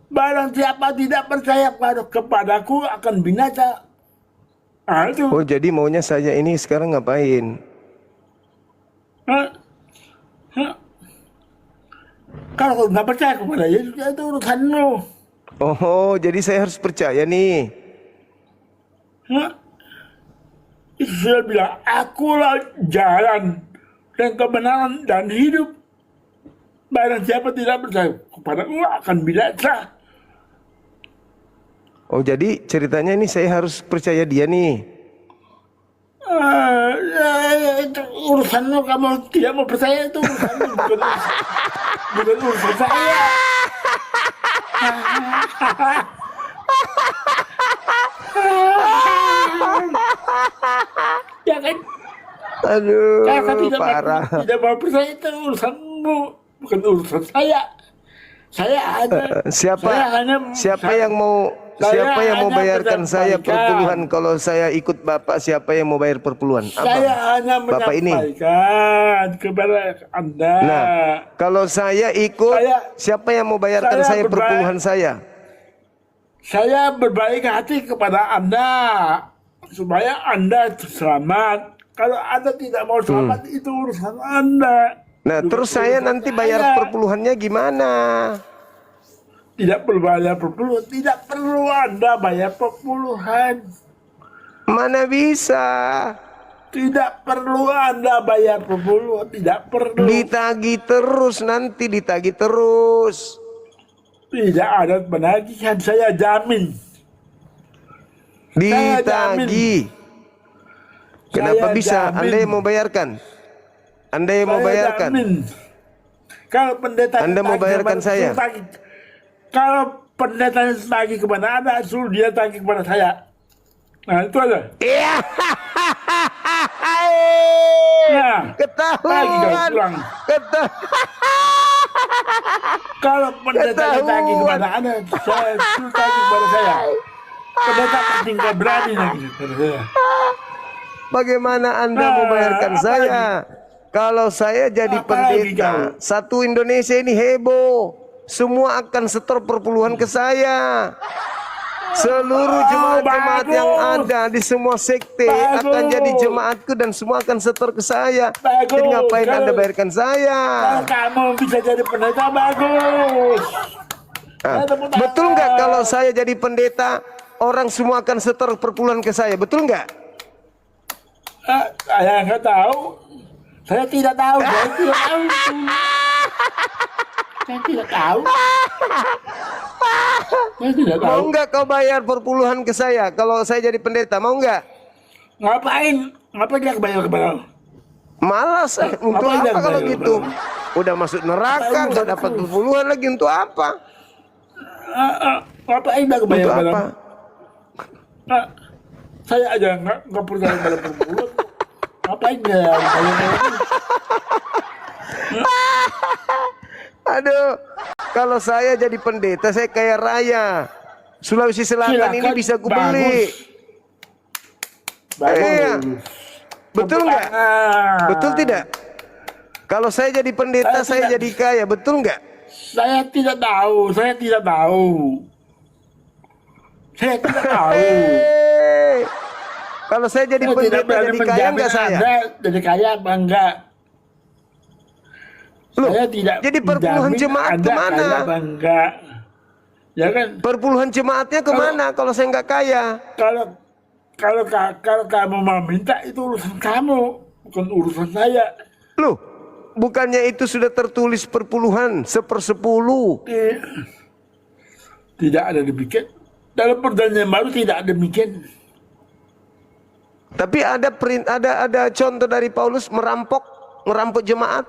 Barang siapa tidak percaya kepadaku akan binasa. Ah, itu. Oh, jadi maunya saya ini sekarang ngapain? Hah? Hah? Kalau kau nggak percaya kepada Yesus, ya itu urusanmu. Oh, jadi saya harus percaya nih. Hah? Itu sudah bilang, akulah jalan dan kebenaran dan hidup. Barang siapa tidak percaya kepada aku akan binasa. Oh, jadi ceritanya ini saya harus percaya dia nih. Itu urusanmu, kamu tidak mau percaya itu urusanmu, bukan urusan saya. Ya kan? Aduh, Kalau parah. tidak mau percaya itu urusanmu, bukan urusan saya. Saya hanya Siapa saya hanya siapa saya- yang mau saya siapa yang mau hanya bayarkan saya menyampaikan. perpuluhan kalau saya ikut Bapak? Siapa yang mau bayar perpuluhan? Saya hanya Bapak ini. menyampaikan kepada Anda. Nah, kalau saya ikut, siapa yang mau bayarkan saya saya berbayar- perpuluhan saya? Saya berbaik hati kepada Anda supaya Anda selamat. Kalau Anda tidak mau selamat itu urusan Anda. Nah, Bukan terus saya urusan nanti bayar saya. perpuluhannya gimana? Tidak perlu bayar perpuluhan. Tidak perlu Anda bayar perpuluhan. Mana bisa? Tidak perlu Anda bayar perpuluhan. Tidak perlu. Ditagih terus nanti ditagih terus. Tidak ada penagihan. Saya jamin. Saya jamin. Ditagih. Kenapa Saya bisa? jamin. Anda yang mau bayarkan? Anda yang mau Saya bayarkan? jamin. Kalau pendeta Anda mau tagih bayarkan kepada- saya? suruh tagih. Kalau pendeta tagih kepada Anda, suruh dia tagih kepada saya. Nah, itu aja. Iya. Nah, tagih kau Ketahuan. pulang. Kalau pendeta Ketahuan. tagih kepada Anda, saya suruh tagih kepada saya. Pendeta pasti nggak berani lagi kepada saya. Bagaimana Anda mau bayarkan apa saya? Kalau saya jadi Apa lagi pendeta, satu Indonesia ini heboh. Semua akan setor perpuluhan ke saya. Seluruh jemaat-jemaat yang bagus. ada di semua sekte Bagus. akan jadi jemaatku dan semua akan setor ke saya. Bagus. Jadi ngapain Kalau- Anda bayarkan saya? Kalau kamu bisa jadi pendeta, bagus. Betul nggak kalau saya jadi pendeta, orang semua akan setor perpuluhan ke saya? Betul nggak? Saya nggak tahu. Saya tidak tahu. Saya tidak tahu. Saya tidak tahu. Saya tidak tahu. Mau nggak kau bayar perpuluhan ke saya kalau saya jadi pendeta? Mau nggak? Ngapain? Ngapain dia bayar ke bawah? Malas. Untuk Ngapain dia apa kalau bayar ke gitu? bawah? Udah masuk neraka, nggak dapat perpuluhan lagi. Untuk apa? Ngapain dia bayar Untuk ke apa? bawah? Saya aja nggak percaya pada perpuluhan. Ngapain dia bayar? Aduh, kalau saya jadi pendeta, saya kaya raya. Sulawesi Selatan Silakan, ini bisa kubeli. Bagus. Iya. Betul nggak? Betul tidak? Kalau saya jadi pendeta, saya jadi kaya. Betul nggak? Saya tidak tahu. Saya tidak tahu. Saya tidak tahu. Kalau saya jadi Saya tidak pendeta, berani jadi kaya menjamin nggak saya? Anda jadi kaya apa enggak? Loh, Saya tidak jadi perpuluhan menjamin jemaat Anda kemana? kaya apa enggak? Ya kan? Perpuluhan jemaatnya kemana kalau saya nggak kaya? Kalau kamu mau minta itu urusan kamu, bukan urusan saya. Loh, bukannya itu sudah tertulis perpuluhan 1/10? Tidak ada demikian. Dalam perjanjian baru tidak ada demikian. Tapi ada contoh dari Paulus merampok jemaat.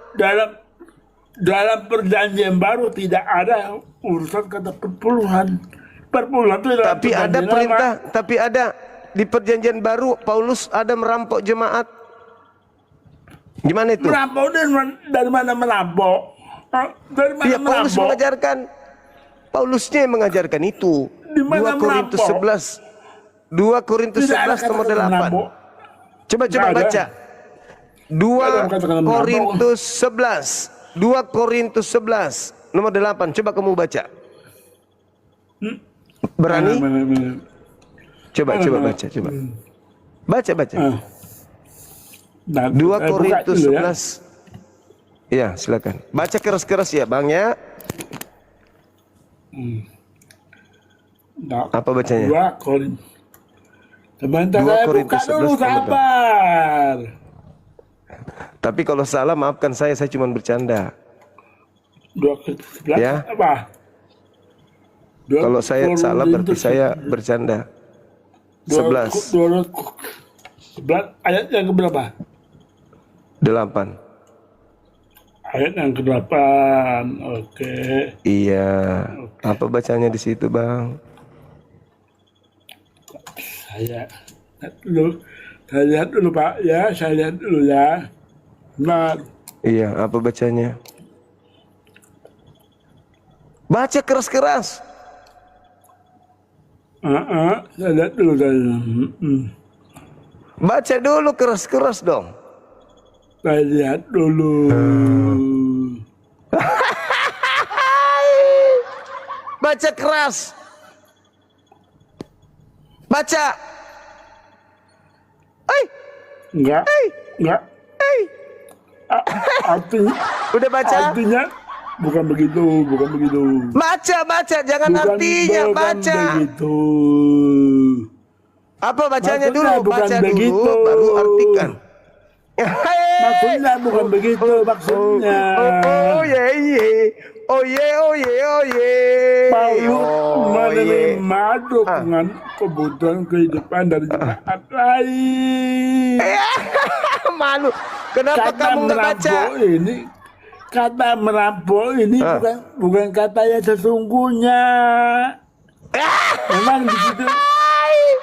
Dalam perjanjian baru tidak ada urusan kata perpuluhan. Perpuluhan itu dalam Tapi ada perjanjian perintah, lama. tapi ada di perjanjian baru Paulus ada merampok jemaat. Gimana itu? Merampok dari mana merampok? Dari mana Ya, Paulus merampok? mengajarkan. Paulusnya yang mengajarkan itu. Di mana 2 Korintus merampok? 11. 2 Korintus Tidak ada 11 nomor kata-kata 8. merampok. Coba Nggak ada. baca. 2 Nggak ada kata-kata merampok. Korintus 11. 2 Korintus 11 nomor 8. Coba kamu baca. Berani? Mana. Coba baca, coba. Baca. Nah, 2 saya buka Korintus dulu ya. 11. Iya, silakan. Baca keras-keras ya, Bang ya. Nah, Apa bacanya? 2 Korintus. Sebentar 2 saya buka Korintus dulu, 11 nomor sabar. Tapi kalau salah maafkan saya cuma bercanda. 2 Korintus 11 Ya. apa? Kalau saya salah berarti saya bercanda. 11 11 ayat yang keberapa? 8. Ayat yang ke-8. Oke. Iya. Apa bacanya di situ, Bang? Saya lihat dulu Pak ya, saya lihat dulu ya. Nah, Iya, apa bacanya? Baca keras-keras. saya lihat dulu saya. Baca dulu keras-keras dong. Saya lihat dulu. Baca keras. Baca. Enggak. Hey. Udah baca? Artinya bukan begitu. Baca, jangan artinya, baca. Begitu. Apa bacanya Maksudnya dulu? bukan Baca begitu. dulu, baru artikan. Maksudnya bukan begitu maksudnya. Oh ye. Paulus menerima Ah. dukungan kebutuhan kehidupan dari jemaat lain. Malu. Kenapa kamu nggak baca? Kata merampok ini bukan kata yang sesungguhnya.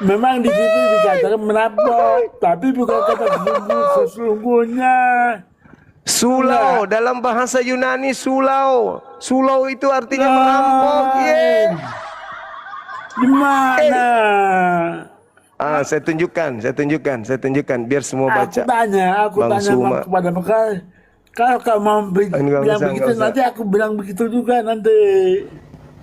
Memang di situ dikatakan merampok, tapi bukan kata sesungguhnya. Sulau dalam bahasa Yunani sulau. Sulau itu artinya merampok. Di mana? Saya tunjukkan biar semua baca. Aku Bang tanya Suma. kepada mereka. Kalau kamu mau bilang usah, begitu nggak usah. nanti aku bilang begitu juga nanti.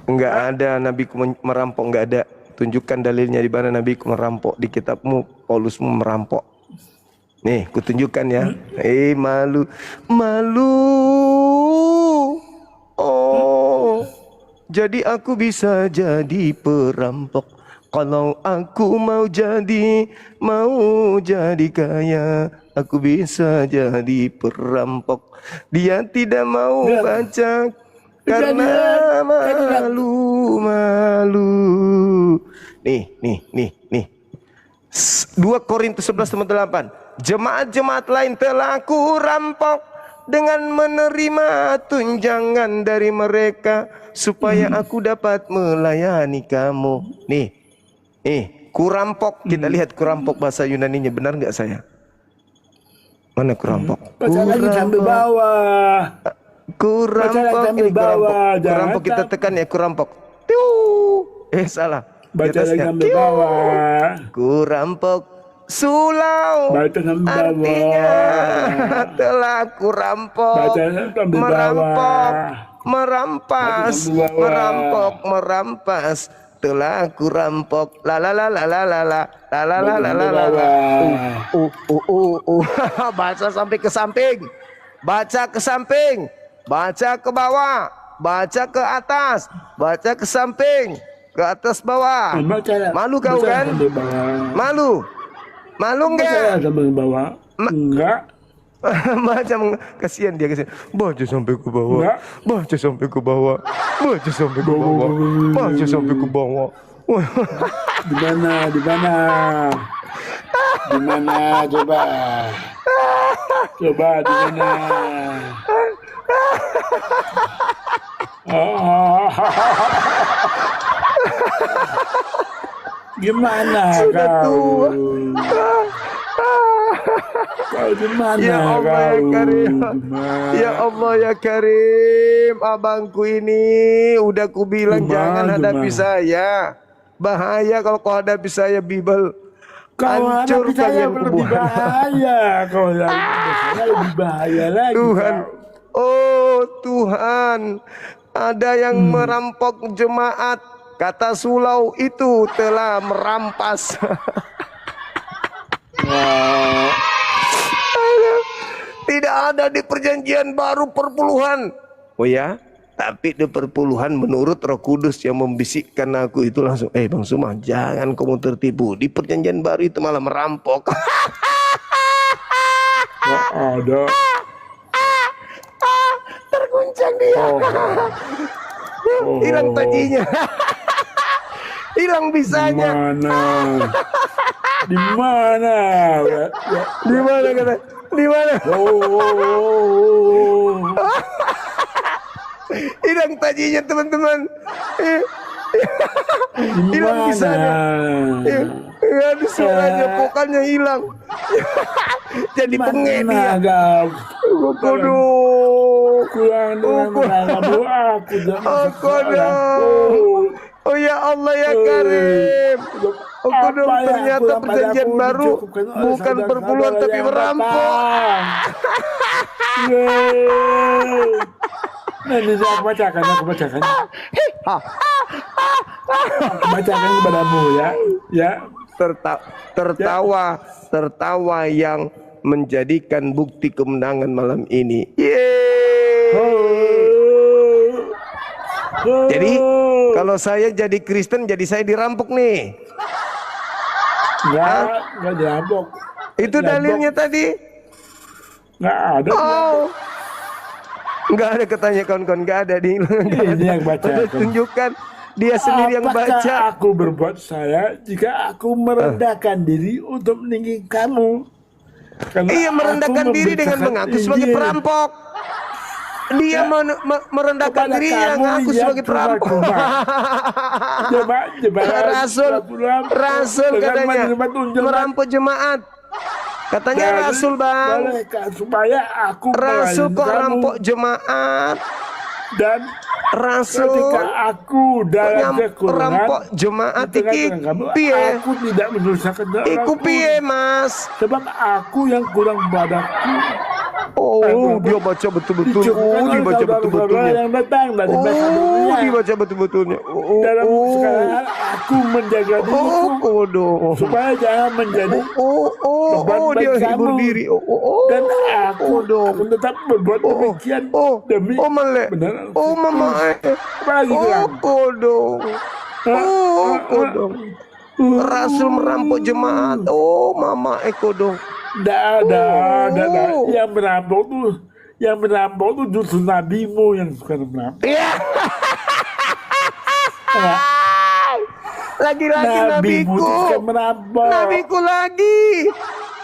Enggak ada nabiku merampok, enggak ada. Tunjukkan dalilnya di mana nabiku merampok. Di kitabmu Paulusmu merampok. Nih, kutunjukkan ya. Malu. Oh. Jadi aku bisa jadi perampok. Kalau aku mau jadi kaya, aku bisa jadi perampok. Dia tidak mau baca karena malu. Nih. 2 Korintus 11:8. Jemaat-jemaat lain telah aku rampok dengan menerima tunjangan dari mereka supaya aku dapat melayani kamu. Nih, kurampok. Kita lihat kurampok bahasa Yunaninya, benar nggak saya? Mana kurampok? Baca lagi sambil bawah. Kurampok ini kurampok. Kurampok kita tekan ya, kurampok. Salah. Baca lagi sambil bawah. Kurampok sulau. Baca sambil artinya bawah. telah kurampok. Baca sambil bawah. Merampas. Telah kurampok. La. Baca sampai ke samping. Baca ke samping. Baca ke bawah. Baca ke atas. Baca ke samping. Ke atas bawah. Malu kau kan? Malu enggak? Sambil bawah. Enggak. Macam kasihan dia, baca sampai ke bawah. Baca sampai ke bawah. Baca sampai ke bawah. Baca sampai ke bawah. Di mana coba di mana? Gimana kau? Kau gimana? Ya Allah ya Karim. Ya Allah ya Karim. Abangku ini udah kubilang jangan hadapi saya. Bahaya kalau kau hadapi saya, Bibel. Hancur kalian lebih bahaya. Kau lebih bahaya lagi. Tuhan. Oh Tuhan. Ada yang merampok jemaat. Kata Sulau itu telah merampas. Tidak ada di perjanjian baru perpuluhan. Oh ya? Tapi di perpuluhan menurut Roh Kudus yang membisikkan aku itu langsung, Bang Suma, jangan kamu tertipu. Di perjanjian baru itu malah merampok. Nggak ada. Terguncang dia. Hilang tajinya. Hilang bisanya. Di mana? Di mana kata? Di mana? Hilang tajinya teman-teman. Hilang bisanya. Aduh, suaranya vokalnya hilang. Jadi pengek dia. Oh ya Allah ya Karim. Ternyata perjanjian baru bukan perpuluhan tapi merampok. Nanti aku bacakan. Bacakan kepadamu ya. Tertawa yang menjadikan bukti kemenangan malam ini. Jadi kalau saya jadi Kristen, jadi saya dirampok nih. Enggak dirampok. Itu dalilnya tadi. Enggak ada. Enggak ada katanya kawan-kawan, enggak ada di. Ini yang baca. Tunjukkan dia sendiri yang baca. Apakah aku berbuat salah jika aku merendahkan diri untuk meninggikan kamu? Ia merendahkan diri dengan mengaku sebagai perampok. Dia merendahkan diri yang mengaku sebagai perampok. Rasul katanya merampok jemaat. Katanya Rasul, Bang. Supaya aku Rasul kok rampok jemaat. Dan Rasul ketika aku dalam kekurangan rampok jemaat iki piye? Aku tidak menyusahkan Iku piye, Mas? Sebab aku yang kurang padaku. Oh, dia baca betul-betul. Oh, dia baca betul-betulnya. Yang datang dari bahasa Oh, dunia. dia baca betul-betulnya. Dalam Oh, sekarang aku menjaga oh, diriku kodo. supaya jangan menjadi beban Oh, dia bagi hibur kamu. diri. Oh, Dan aku tetap berbuat demikian demi Male. benar. Oh, mama. Apalagi Oh, kurang. kodong. Oh, kodong. Rasul merampok jemaat. Oh, mama kodong. Tidak ada. Oh. Yang merampok tuh justru nabimu yang suka merampok. Iya. Nah, Lagi-lagi nabimu nabiku. tuh suka merampok. Nabiku lagi.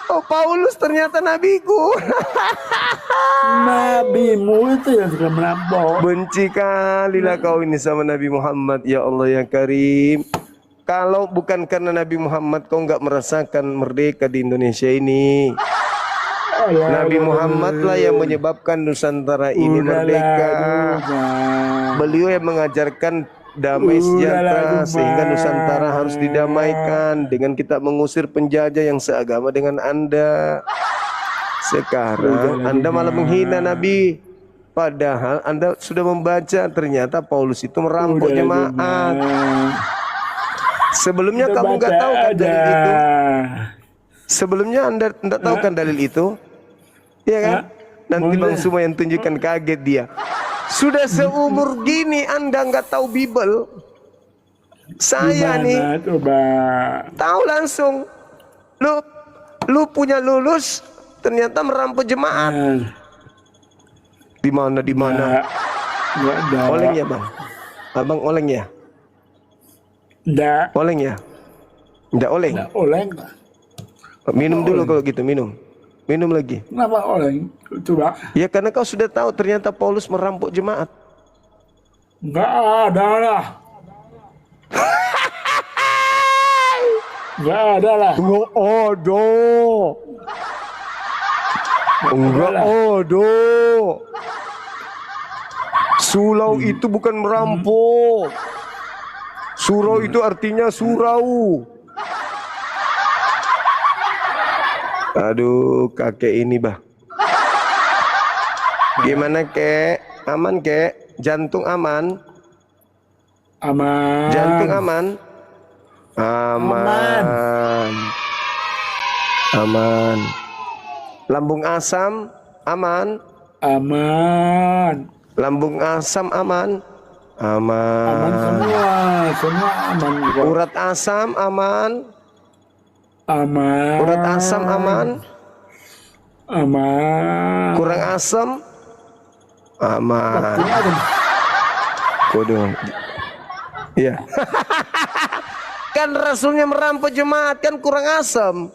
Oh, Paulus ternyata nabiku. Nabimu itu yang suka merampok. Benci kalilah kau ini sama Nabi Muhammad. Ya Allah yang Karim. Kalau bukan karena Nabi Muhammad, kau nggak merasakan merdeka di Indonesia ini. Nabi Muhammad lah yang menyebabkan Nusantara ini merdeka. Beliau yang mengajarkan damai sejahtera sehingga Nusantara harus didamaikan dengan kita mengusir penjajah yang seagama dengan Anda. Sekarang Anda malah menghina Nabi. Padahal Anda sudah membaca ternyata Paulus itu merampok jemaat. Sebelumnya kamu nggak tahu kan dalil itu? Sebelumnya Anda tidak tahu kan dalil itu? Iya kan? Nanti Bang Suma yang tunjukkan, kaget dia. Sudah seumur gini Anda nggak tahu Bible. Saya nih tahu langsung. Lu punya lulus ternyata merampok jemaat. Di mana? Oleng ya Bang? Abang oleng ya? Enggak. Oleng ya? Enggak oleng? Enggak oleng. Minum dulu kalau gitu, minum. Minum lagi. Kenapa oleng? Coba. Ya karena kau sudah tahu ternyata Paulus merampok jemaat. Enggak ada lah. Enggak ada lah. Enggak ada. Enggak ada. Sulau itu bukan merampok. Surau itu artinya surau. Aduh, kakek ini bah. Gimana kek? Aman kek? Jantung aman? Aman. Jantung aman? Aman. Aman. Lambung asam aman? Aman. Lambung asam aman? Aman. Aman semua aman. Urat asam aman? Aman. Urat asam aman? Aman. Kurang asam? Aman. Kodong. Iya. Kan Rasulnya merampok jemaat kan kurang asam.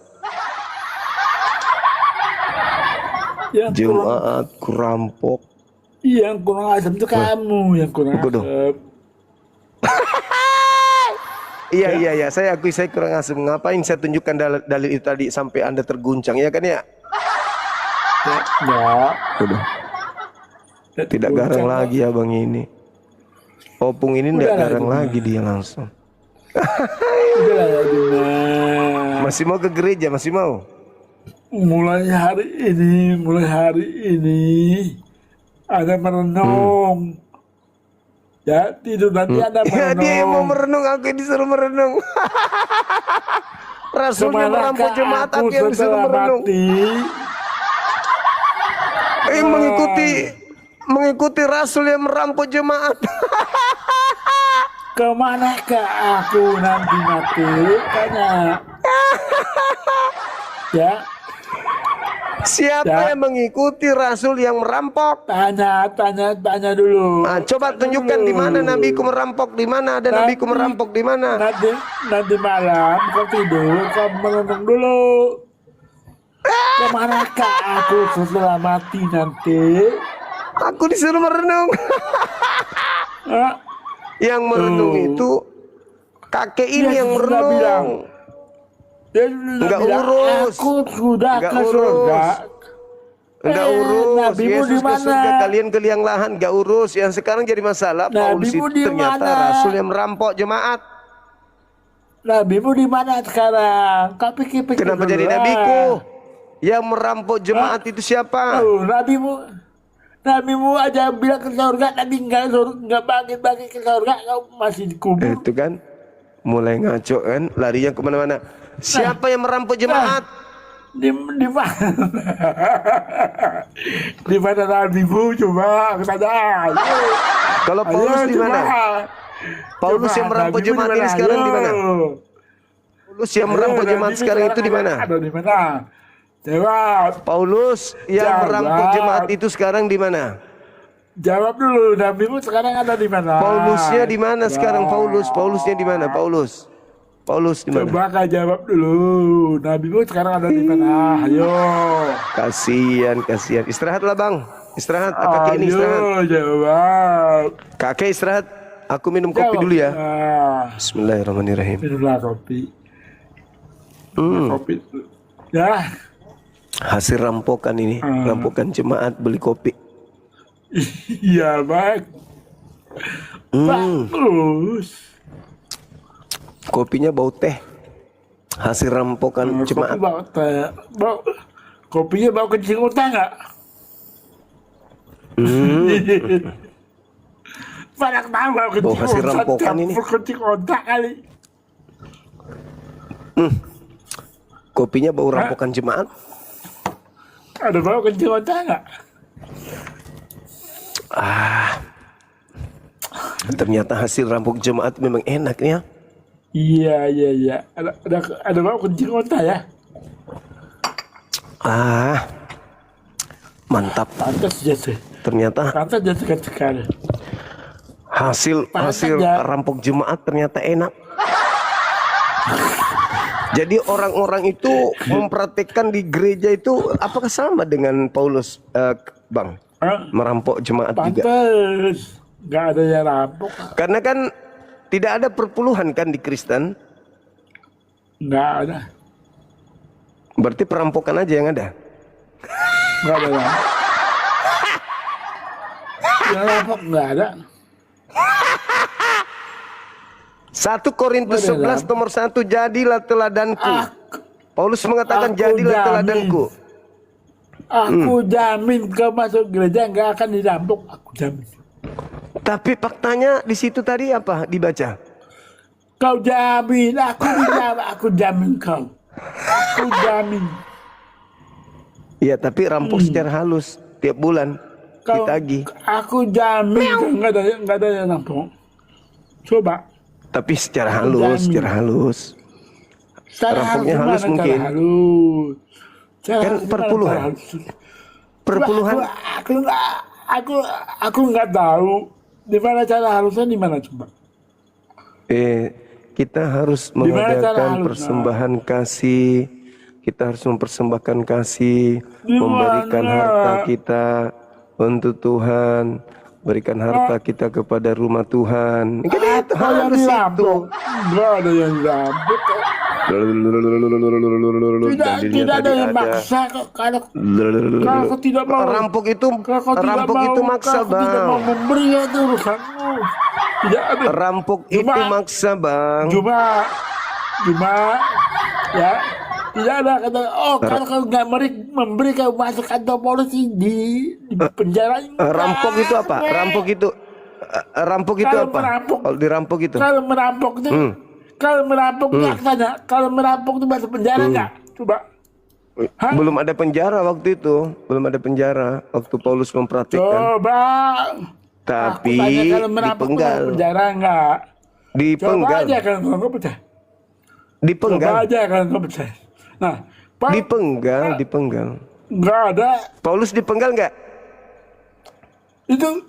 Jemaat kurampok. Yang kurang asam itu kamu yang kurang asam. Iya, saya akui saya kurang asam. Ngapain saya tunjukkan dalil itu tadi sampai Anda terguncang, ya kan ya? Enggak. Udah. Tidak garang lagi abang ini. Opung ini tidak garang lagi dia langsung. Udahlah ya Dina. Masih mau ke gereja, masih mau? Mulai hari ini ada merenung. Ya tidur nanti ada merenung. Ya dia yang mau merenung, aku yang disuruh merenung. Rasulnya merampok jemaat, aku yang disuruh merenung. Mengikuti Rasul yang merampok jemaat. Kemanakah aku nanti mati? Tanya. Ya. Siapa yang mengikuti Rasul yang merampok? Tanya dulu. Nah, coba tunjukkan di mana nabiku merampok, di mana ada nabiku merampok, di mana? Nanti malam kau tidur, kau merenung dulu. Kemanakah aku setelah mati nanti? Aku disuruh merenung. Yang merenung itu kakek ini yang merenung. Enggak urus. Aku sudah Enggak ke surga. Enggak urus. Nabimu Yesus di ke mana? surga, kalian ke liang lahan, enggak urus. Yang sekarang jadi masalah Paulus Nabimu itu di ternyata mana? Rasul yang merampok jemaat. Nabimu di mana sekarang? Kau pikir-pikir Kenapa dulu jadi lah. nabiku? Yang merampok jemaat itu siapa? Oh, Nabimu aja bilang ke surga, Nabi nggak bagi ke surga, kau masih dikubur. Itu kan mulai ngaco kan, larinya kemana-mana. Siapa yang merampok jemaat? Di mana? Di mana Nabimu? Coba aku tanya. Kalau Paulus di mana? Paulus yang merampok jemaat ini sekarang di mana? Paulus yang merampok jemaat sekarang itu di mana? Ada di mana? Jawab. Paulus yang merampok jemaat itu sekarang di mana? Jawab dulu, Nabimu sekarang ada di mana? Paulusnya di mana sekarang? Paulusnya di mana? Paulus di mana? Coba kau jawab dulu, Nabimu sekarang ada di mana? Ayo. Kasihan. Istirahatlah bang. Istirahat. Kakek ini istirahat. Ayo jawab. Kakek istirahat. Aku minum kopi dulu ya. Bismillahirrahmanirrahim. Minumlah kopi. Kopi. Ya. Hasil rampokan ini, rampokan jemaat beli kopi. Iya bang. Bagus. Kopinya bau teh. Hasil rampokan jemaat. Kopi bau teh. Kopinya bau kencing otak nggak? Banyak tahu bau kencing otak. hasil rampokan ini. Kencing otak kali. Kopinya bau rampokan jemaat. Ada bau kencing otak nggak? Ternyata hasil rampok jemaat memang enak ya. Iya. Ada bau kencing otak ya? Mantap. Pantas jatuh. Ternyata Pantas jatuh sekali. hasil rampok jemaat ternyata enak. Jadi orang-orang itu mempraktekkan di gereja itu apakah sama dengan Paulus, Bang? Merampok jemaat juga? Pantas. Nggak ada yang rampok. Karena kan tidak ada perpuluhan kan di Kristen. Nggak ada. Berarti perampokan aja yang ada. Nggak ada yang. Yang rampok nggak ada. 1 Korintus 11 nomor 1, jadilah teladanku. Paulus mengatakan jadilah teladanku. Aku jamin kau masuk gereja nggak akan dirampok. Aku jamin. Tapi faktanya di situ tadi apa dibaca? Kau jamin, aku jamin kau. Aku jamin. Iya, tapi rampok secara halus tiap bulan ditagih. Aku jamin nggak ada yang rampok. Coba. Tapi secara halus. Rampoknya halus mungkin. Kan perpuluhan. Perpuluhan. Aku nggak tahu di mana cara halusnya, di mana coba. Kita harus mengadakan persembahan kasih. Kita harus mempersembahkan kasih, memberikan harta kita untuk Tuhan. Berikan harta kita kepada rumah Tuhan. Itu harus itu. Enggak ada yang dirampok. Tidak ada yang maksa kalau kau tidak mau. Rampok itu maksa, Bang. Tidak mau memberi itu urusanmu. Tidak ada. Rampok itu maksa, Bang. Cuma ya. Tidak ada kata, kalau kau nggak memberi kau masuk kantor polisi di penjara. Rampok itu apa? Rampok itu apa? Kalau dirampok itu? Kalau merampok itu, kalau merampok itu masuk penjara nggak? Coba. Belum ada penjara waktu itu, waktu Paulus mempraktikkan. Coba. Tapi kalau merampok dipenggal. Penjara nggak? Dipenggal. Coba aja kalau nggak pecah. Dipenggal. Coba aja kalau nggak pecah. Nah, dipenggal. Nggak ada. Paulus dipenggal nggak? Itu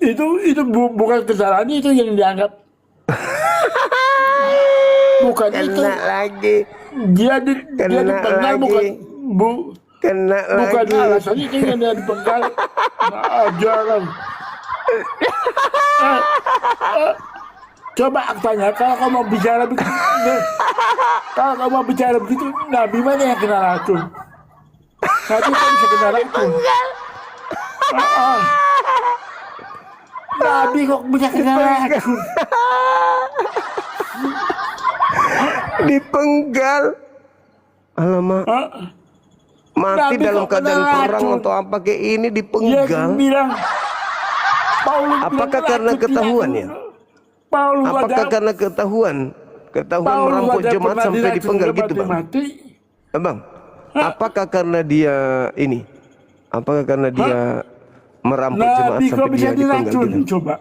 bukan kesalahan, itu yang dianggap. Bukan itu. Kena lagi. Dia dipenggal bukan bukan lagi. alasan itu yang dia dipenggal. Nah, jangan. Coba aku tanya, kalau kau mau bicara begitu, Nabi mana yang kena racun? Nabi kan bisa kena racun. Nabi kok bisa kena racun? Dipenggal. Alamak. Mati Nabi dalam kok kena keadaan perang racun? atau apa kayak ini Dia dipenggal. bilang, Paulus Apakah bilang karena racun ketahuan tidak. ya? Paulus Apakah aja- karena ketahuan Paulus merampok aja jemaat pernah sampai diracun dipenggal sampai gitu, Bang? mati. Bang, apakah karena dia ini? Apakah karena dia merampok jemaat Nabi kok sampai bisa dia dipenggal diracun? gitu? Coba.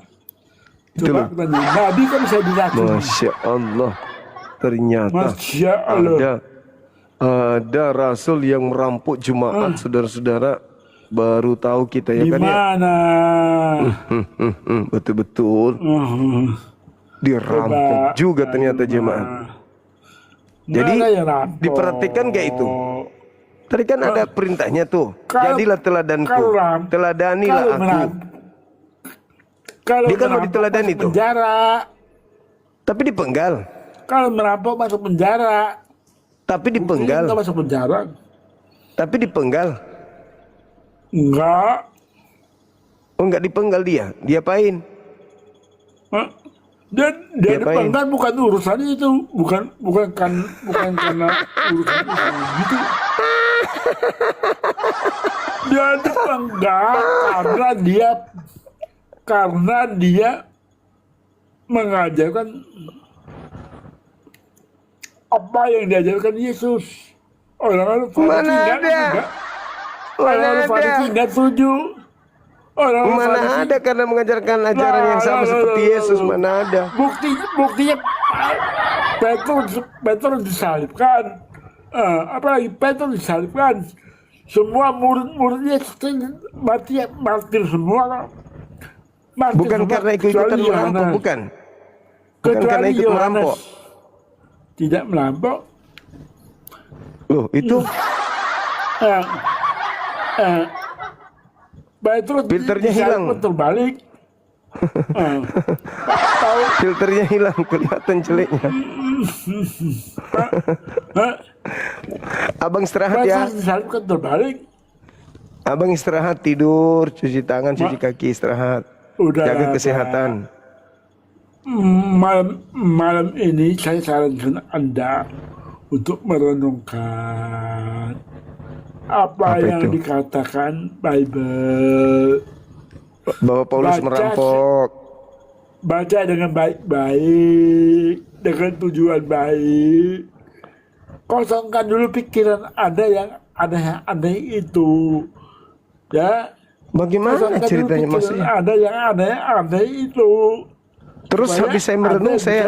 Itu Coba loh. tanya. Nabi kok bisa diracun? Masya Allah, ternyata Masya Allah. ada rasul yang merampok jemaat, saudara-saudara. Baru tahu kita ya Di kan ya. mana? Betul-betul dirampok Coba. juga ternyata jemaat. Jadi Nggak ada yang rampok. diperhatikan gak itu? Tadi kan ada perintahnya tuh. Kalau- Jadilah teladanku. kalau ram- Teladanilah Kalau aku. merampok. Kalau Dia kan mau merampok diteladani masuk tuh. penjara. Tapi dipenggal. Kalau merampok masuk penjara. Tapi dipenggal. Nggak masuk penjara. Tapi dipenggal. Enggak. Oh, enggak dipenggal dia. Diapain? Hah? Dan dia Diapain? dipenggal bukan urusannya itu, bukan karena urusan itu gitu. Dia dipenggal karena dia mengajarkan apa yang diajarkan Yesus. Orang-orang Mana Farisi ada? enggak. Mana Orang-orang ada? Farisi enggak setuju. Orang-orang Mana Farisi- ada karena mengajarkan ajaran yang sama seperti Yesus. Mana ada? Buktinya Petrus disalibkan. Apalagi Petrus disalibkan. Semua murid-muridnya mati martir semua. Martir Bukan semua, karena ikut-ikutan kecuali merampok, Yohanes. bukan. Bukan karena Kecuali ikut Yohanes. merampok. Tidak merampok. Loh, itu Eh, eh, Petrus Filternya hilang. disalibkan terbalik. Tahu? filternya hilang, kelihatan jeleknya. Hah? Abang istirahat ya. Petrus disalibkan terbalik. Abang istirahat, tidur, cuci tangan, cuci kaki, istirahat. Udah Jaga lah, kesehatan. Malam ini saya sarankan Anda untuk merenungkan apa yang itu? dikatakan Bible. Bahwa Paulus Baca- merampok. Baca dengan baik-baik, dengan tujuan baik. Kosongkan dulu pikiran Anda yang aneh-aneh itu. Ya. Bagaimana Kosongkan dulu ceritanya pikiran maksudnya? Anda yang aneh-aneh itu. Terus Supaya habis saya merenung, Anda saya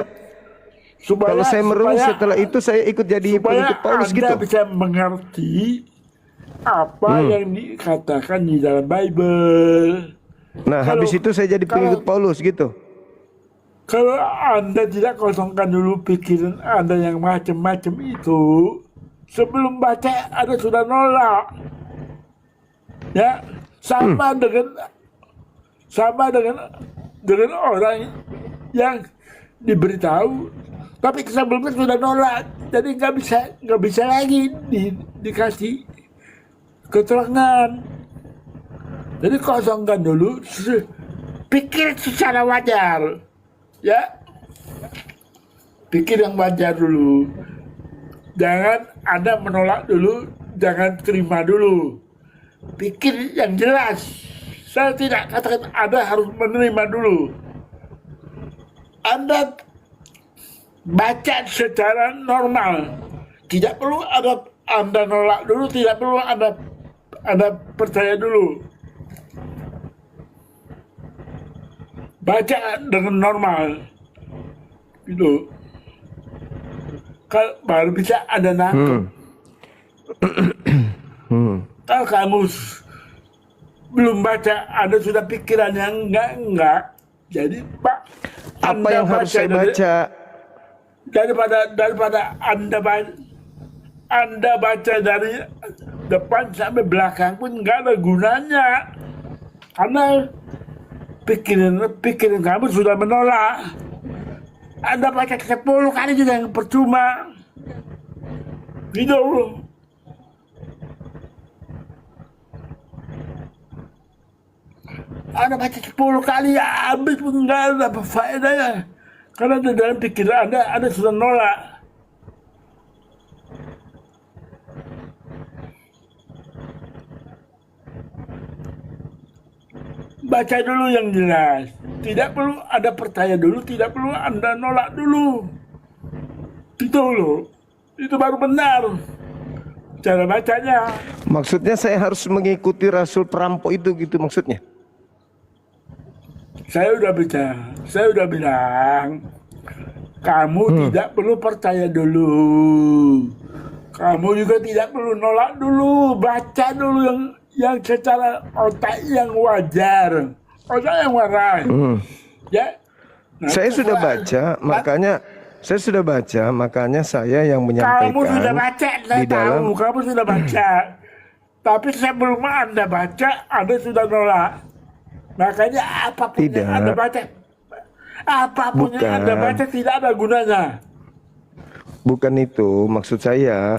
kalau saya merenung setelah itu saya ikut jadi supaya pengikut Paulus Anda gitu. bisa mengerti apa yang dikatakan di dalam Bible. Nah, Kalau- habis itu saya jadi pengikut Paulus gitu. Kalau Anda tidak kosongkan dulu pikiran Anda yang macam-macam itu, sebelum baca Anda sudah nolak. Ya, sama dengan orang yang diberitahu, tapi sebelumnya sudah nolak, jadi nggak bisa lagi dikasih keterangan. Jadi kosongkan dulu, pikir secara wajar, ya, pikir yang wajar dulu. Jangan Anda menolak dulu, jangan terima dulu. Pikir yang jelas. Saya tidak katakan Anda harus menerima dulu. Anda baca secara normal. Tidak perlu Anda nolak dulu, tidak perlu Anda percaya dulu. Baca dengan normal. Gitu. Kalau baru bisa Anda nangkep. Kalau kamu belum baca, Anda sudah pikiran yang enggak. Jadi, Pak, Apa yang harus saya baca? daripada Anda baca dari depan sampai belakang pun nggak ada gunanya. Karena pikiran kamu sudah menolak. Anda baca 10 kali juga yang percuma. Gitu. Anda baca 10 kali ya habis pun nggak ada faedahnya. Karena di dalam pikiran Anda sudah nolak. baca dulu yang jelas. Tidak perlu ada percaya dulu, tidak perlu Anda nolak dulu. Itu loh, itu baru benar cara bacanya. Maksudnya saya harus mengikuti rasul perampok itu gitu maksudnya? Saya udah bilang, kamu tidak perlu percaya dulu. Kamu juga tidak perlu nolak dulu, baca dulu yang secara otak yang wajar, otak yang waras. Ya. Nah, Saya sudah baca, makanya saya yang menyampaikan. Kamu sudah baca, saya di dalam tahu, kamu sudah baca. Tapi sebelum Anda baca, Anda sudah nolak. Makanya apapun Tidak. yang Anda baca, yang Anda Bukan. baca tidak ada gunanya. Bukan itu maksud saya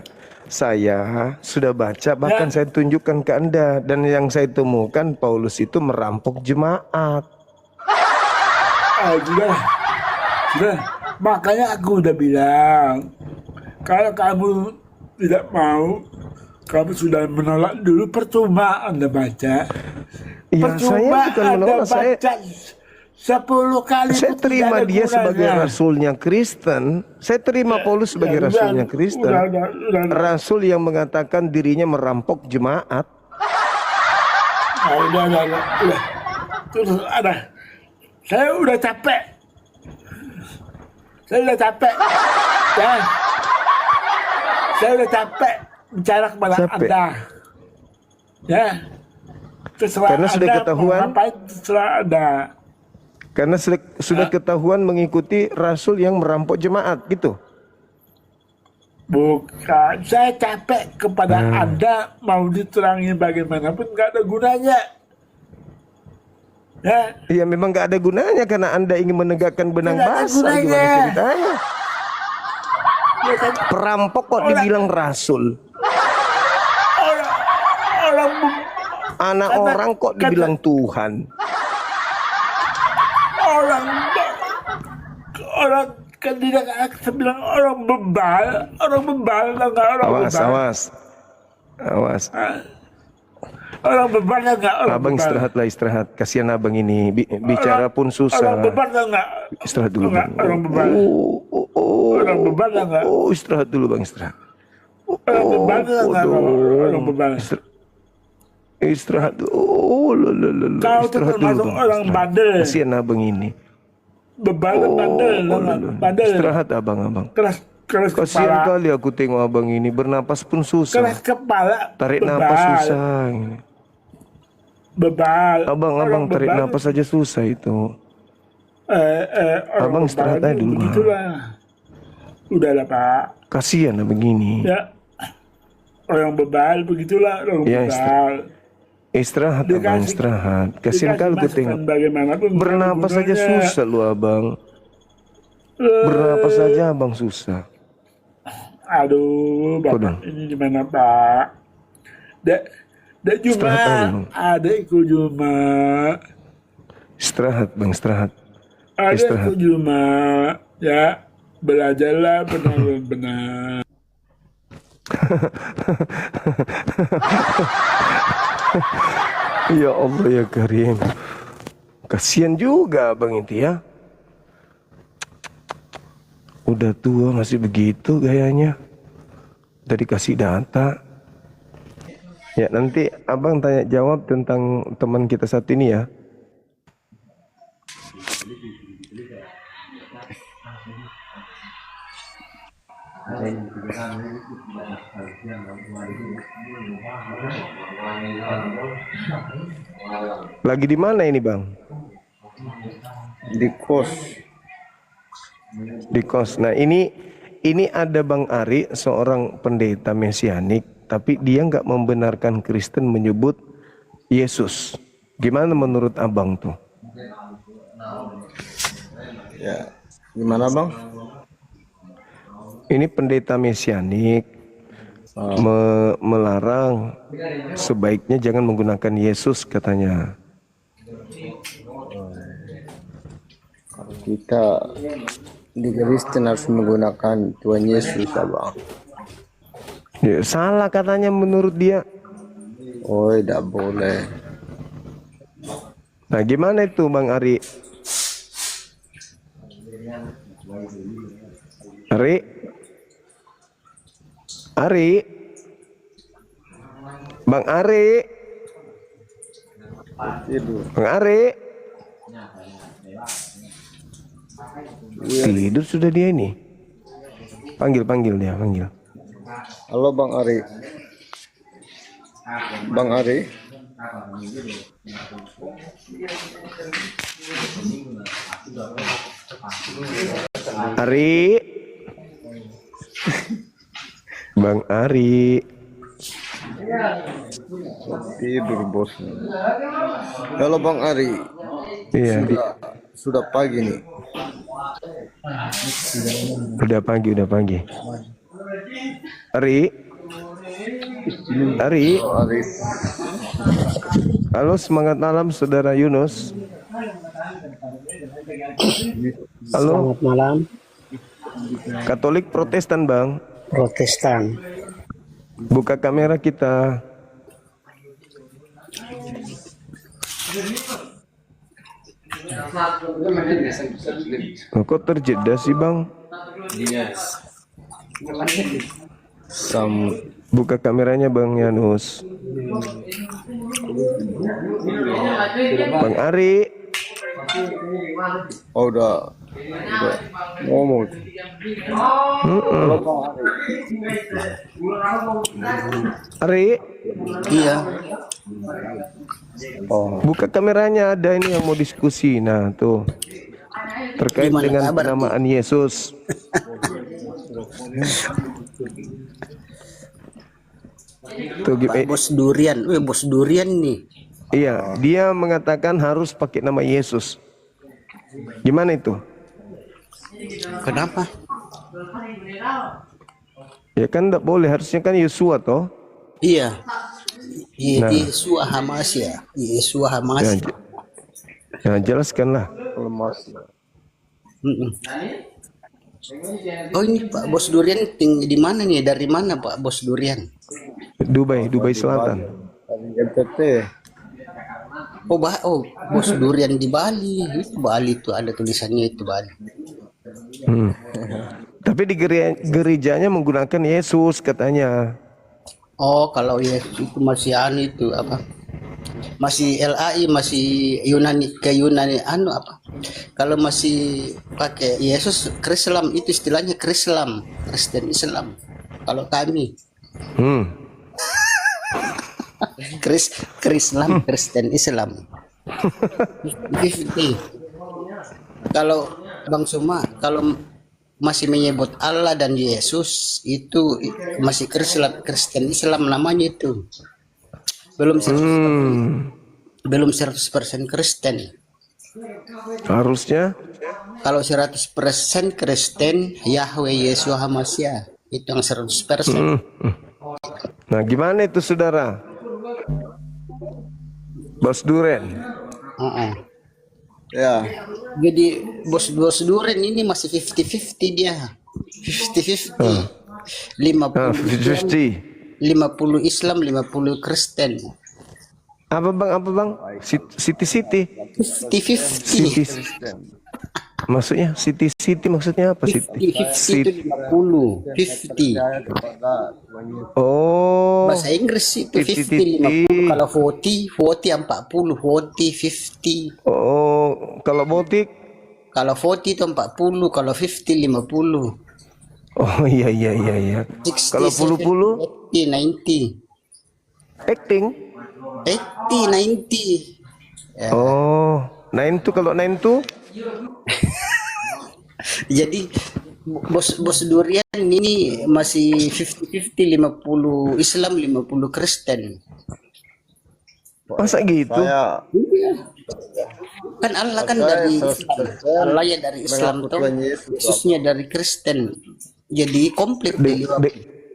sudah baca, bahkan saya tunjukkan ke Anda, dan yang saya temukan Paulus itu merampok jemaat. Sudah. Makanya aku udah bilang, kalau kamu tidak mau, kamu sudah menolak dulu, percuma Anda baca. Ya, saya bukan menolak, saya 10 kali saya itu terima tidak ada dia gunanya. sebagai rasulnya Kristen. Saya terima Paulus sebagai udah, rasulnya Kristen. udah. Rasul yang mengatakan dirinya merampok jemaat. Udah. Terus ada. Saya udah capek. Ya. Saya udah capek bicara kepada Capek. Anda. Ya. Terserah Karena sudah Anda ketahuan. mau ngapain, terserah Anda. Karena sudah ketahuan mengikuti rasul yang merampok jemaat gitu. Bukan, saya capek kepada Anda mau diterangi bagaimanapun nggak ada gunanya. Ya, Iya, memang nggak ada gunanya karena Anda ingin menegakkan benang Tidak ada basah. gunanya. Gimana ceritanya? ya kan? Perampok kok dibilang rasul. Orang Anak Karena- orang kok dibilang Tuhan. orang kan tidak akan bilang orang bebal enggak orang Awas, bebal. awas. Orang bebal enggak orang Abang bebal. istirahat. Kasihan abang ini bicara pun Orang susah. bebal enggak. Istirahat dulu Enggak, bang. orang bebal. Orang bebal enggak. Istirahat dulu bang, istirahat. Orang bebal enggak orang bebal. Istirahat dulu. Kau tuh Istirahat dulu termasuk bang. orang Istirahat. bandel. Kasihan abang ini. Bebal dan bandel, bandel. Istirahat abang. Keras Kasihan kepala. kali aku tengok abang ini, bernapas pun susah. Keras kepala. Tarik bebal. napas susah. Ini. Bebal. Abang Orang tarik bebal. napas aja susah itu. Orang Abang bebal istirahat itu aja dulu, Bang. begitulah. Udahlah Pak. Kasihan abang ini. Ya. Orang bebal begitulah orang Ya, bebal. Istirahat abang, Dikasih- istirahat. Kasihan kali aku masukan tengok. bagaimanapun Bernapas bukan saja gunanya. susah lu abang. Bernapas saja abang susah. Aduh, Bapak Kodong. ini gimana Pak? Dek Juma, Istirahat aja, Bang. adekku Juma, Istirahat bang, istirahat. adekku Juma, ya belajarlah benar-benar. Ya Allah ya Karim. Kasihan juga abang itu ya. Udah tua masih begitu gayanya. Udah dikasih data. Ya nanti abang tanya jawab tentang teman kita saat ini ya. Lagi di mana ini bang? Di kos. Di kos. Nah ini ada Bang Ari, seorang pendeta mesianik, tapi dia nggak membenarkan Kristen menyebut Yesus. Gimana menurut abang tuh? Ya, gimana bang? Ini pendeta mesianik melarang sebaiknya jangan menggunakan Yesus katanya. Kita di Kristen harus menggunakan Tuhan Yesus, abang. Ya, salah katanya menurut dia. Oh, tidak boleh. Nah, gimana itu Bang Ari? Ari? Ari? Bang Ari? Bang Ari? Tidur sudah dia ini. Panggil dia, panggil. Halo Bang Ari. Bang Ari. Ari? Bang Ari? Tidur bosnya. Halo Bang Ari. Iya, Sudah pagi nih. udah pagi. Ari? Ari? Ari. Halo, semangat malam Saudara Yunus. Halo. Selamat malam. Katolik Protestan Bang. Protestan. Buka kamera kita. Oh, kok terjeda sih Bang? Buka kameranya Bang Yanus. Bang Ari. Oh, udah ngomong. Halo Bang Ari. Ari. Iya. Oh, Buka kameranya, ada ini yang mau diskusi. Nah, tuh. Terkait Gimana dengan kabar, penamaan Yesus. Tuh, Pak Bos Durian. Bos Durian nih. iya, dia mengatakan harus pakai nama Yesus. Gimana itu? Kenapa? Ya kan enggak boleh, harusnya kan Yesua toh. Iya. Nah. Yesus Hamasya. Yesus Ya, Hamasya. ya jelaskanlah. lemas. Oh, ini Pak Bos Durian tinggal di mana nih? Dari mana Pak Bos Durian? Dubai Selatan. Dari NTT. Oh, Bos Durian di Bali. Itu Bali tuh ada tulisannya itu Bali. Tapi di gerejanya menggunakan Yesus katanya. Oh, kalau Yesus itu masih itu apa? Masih LAI, masih Yunani ke Yunani apa? Kalau masih pakai Yesus Krislam, itu istilahnya Krislam, Kristen Islam. Kalau kami Krislam, Kristen Islam. 50. Kalau Bang Suma, kalau masih menyebut Allah dan Yesus itu masih Kristen Islam namanya itu. Belum 100% Kristen. Harusnya Kalau 100% Kristen, Yahweh Yesus Hamasya itu yang 100%. Nah, gimana itu saudara? Bos Duren. Ya. Jadi bos Duren ini masih 50-50 dia. 50-50. 50-50. 50 Islam, 50 Kristen. Apa bang? City. 50-50. Maksudnya City maksudnya apa? 50 itu 50. 50. Oh. Bahasa Inggris itu 50, 50. Kalau 40 40, 50. Oh, kalau botik? Kalau 40 itu 40, kalau 50 50. Oh iya. 60, Kalau 70, 90. Acting? 90. Ya. Oh, 9 kalau 9 tuh? Jadi bos Durian ini masih 50-50, 50 Islam, 50 Kristen. Masa gitu? Saya Kan Allah kan dari Islam. Allah ya dari Islam tuh, Yesusnya dari Kristen. Jadi komplit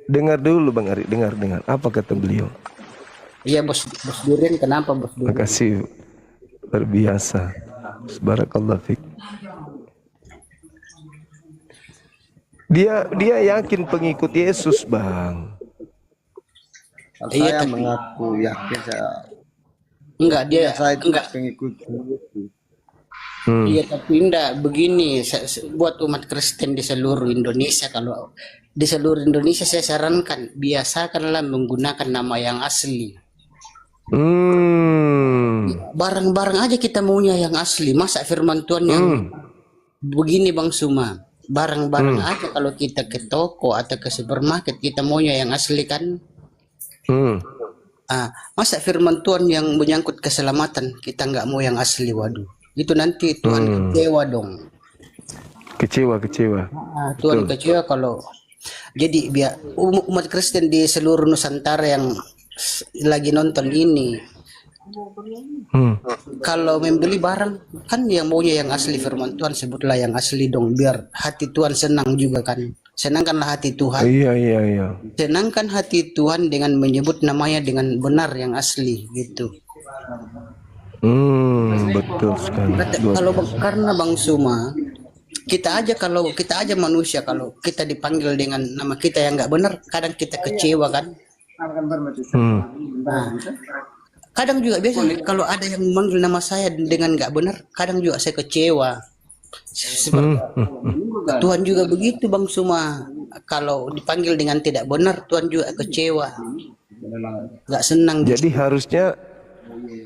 Dengar dulu Bang Ari, dengar. Apa kata beliau? Iya bos Durian, kenapa bos Durian? Makasih, luar biasa. Barakallahu fiik. Dia yakin pengikut Yesus, Bang. Saya mengaku yakin saya Enggak, dia Saya itu enggak. pengikut. Iya, tapi enggak begini. Buat umat Kristen di seluruh Indonesia, kalau di seluruh Indonesia saya sarankan biasakanlah menggunakan nama yang asli. Barang-barang aja kita maunya yang asli. Masa firman Tuhan yang begini Bang Suma? Barang-barang aja kalau kita ke toko atau ke supermarket kita maunya yang asli kan? Masa firman Tuhan yang menyangkut keselamatan kita nggak mau yang asli, waduh. Itu nanti Tuhan kecewa dong. Kecewa. Tuhan kecewa kalau jadi biar umat Kristen di seluruh Nusantara yang lagi nonton ini, kalau membeli barang kan yang maunya yang asli firman Tuhan, sebutlah yang asli dong, biar hati Tuhan senang juga kan. Senangkanlah hati Tuhan. Iya. Senangkan hati Tuhan dengan menyebut namanya dengan benar yang asli gitu. Betul sekali. Karena Bang Suma, kita aja manusia, kalau kita dipanggil dengan nama kita yang nggak benar, kadang kita kecewa kan. Kadang juga biasa kalau ada yang memanggil nama saya dengan nggak benar, kadang juga saya kecewa. Tuhan juga begitu Bang Suma, kalau dipanggil dengan tidak benar Tuhan juga kecewa, nggak senang. Jadi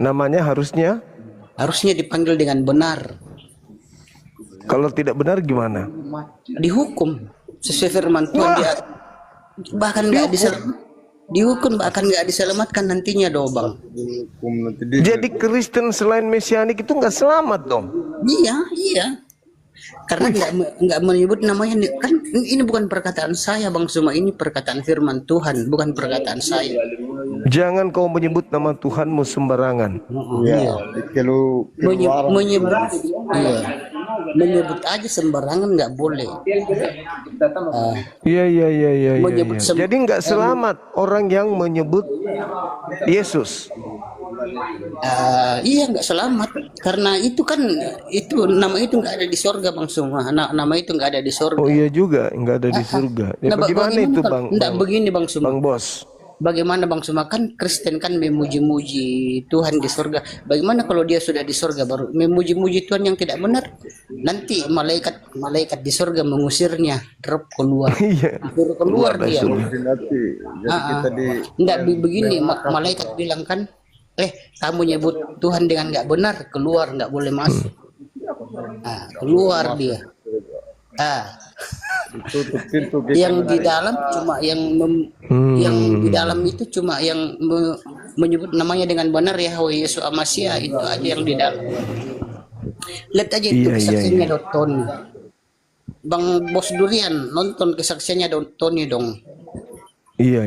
namanya harusnya dipanggil dengan benar. Kalau tidak benar gimana? Dihukum sesuai firman Tuhan. Dia bahkan nggak dihukum, bahkan nggak diselamatkan nantinya dong Bang. Jadi Kristen selain Mesianik itu nggak selamat dong? Iya. Karena nggak menyebut namanya kan. Ini bukan perkataan saya Bang Suma, ini perkataan firman Tuhan, bukan perkataan saya. Jangan kau menyebut nama Tuhanmu sembarangan. Ya, kalau Menyebut aja sembarangan nggak boleh. Iya. Jadi nggak selamat orang yang menyebut Yesus. Iya nggak selamat, karena itu kan nama itu nggak ada di surga Bang Suma. Nama itu nggak ada di surga. Oh iya juga nggak ada di surga. Ya, bagaimana itu Bang? Nggak begini Bang Suma. Bang Bos. Bagaimana Bang Suma, kan Kristen kan memuji-muji Tuhan di surga. Bagaimana kalau dia sudah di surga baru memuji-muji Tuhan yang tidak benar? Nanti malaikat di surga mengusirnya, drop keluar. Suruh keluar dia. Enggak begini, malaikat bilang kan, kamu nyebut Tuhan dengan nggak benar, keluar, nggak boleh masuk. Keluar dia. Yang di dalam cuma yang di dalam itu cuma yang menyebut namanya dengan benar, Yahweh Yesus Amasia, itu aja yang di dalam. Lihat aja itu kesaksiannya Tony. Bang Bos Durian nonton kesaksiannya Tony dong. Iya.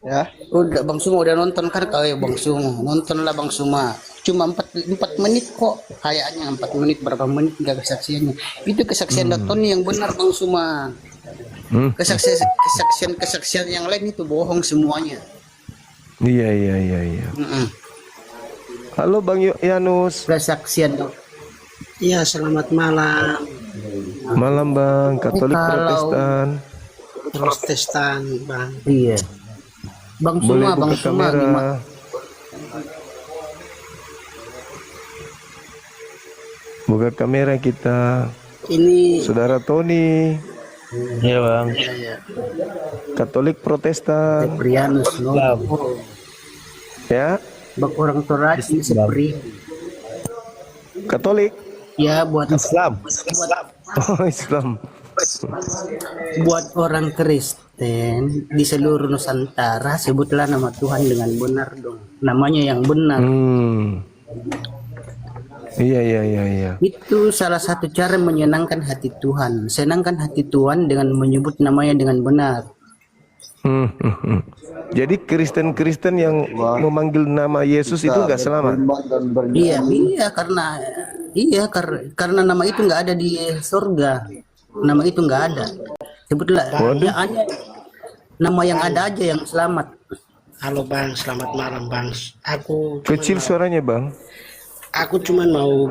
Ya. Udah Bang Suma udah nonton kan, Bang Suma nontonlah Bang Suma. Cuma 4 menit kok, kayaknya 4 menit, berapa menit enggak kesaksiannya. Itu kesaksian Tony yang benar Bang Suma. Kesaksian yang lain itu bohong semuanya. Iya. Halo Bang Yanus. Kesaksian. Iya, selamat malam. Malam Bang, Katolik Protestan, Bang. Iya. Bang Boleh Suma, buka Bang Suma kamera. gimana? Buka kamera kita. Ini Saudara Tony. Iya Bang. Katolik Protestan. Prianus no. Ya, Bang orang Torati seperti Katolik. ya buat Islam. Oh, Islam. buat orang Kristen di seluruh Nusantara, sebutlah nama Tuhan dengan benar dong. Namanya yang benar. Iya. Itu salah satu cara menyenangkan hati Tuhan. Senangkan hati Tuhan dengan menyebut namanya dengan benar. Jadi Kristen-Kristen yang memanggil nama Yesus itu nggak selamat. Karena nama itu nggak ada di surga. Nama itu nggak ada. Sebutlah hanya nama yang ada aja yang selamat. halo Bang, selamat malam Bang. Kecil suaranya Bang. Aku cuma mau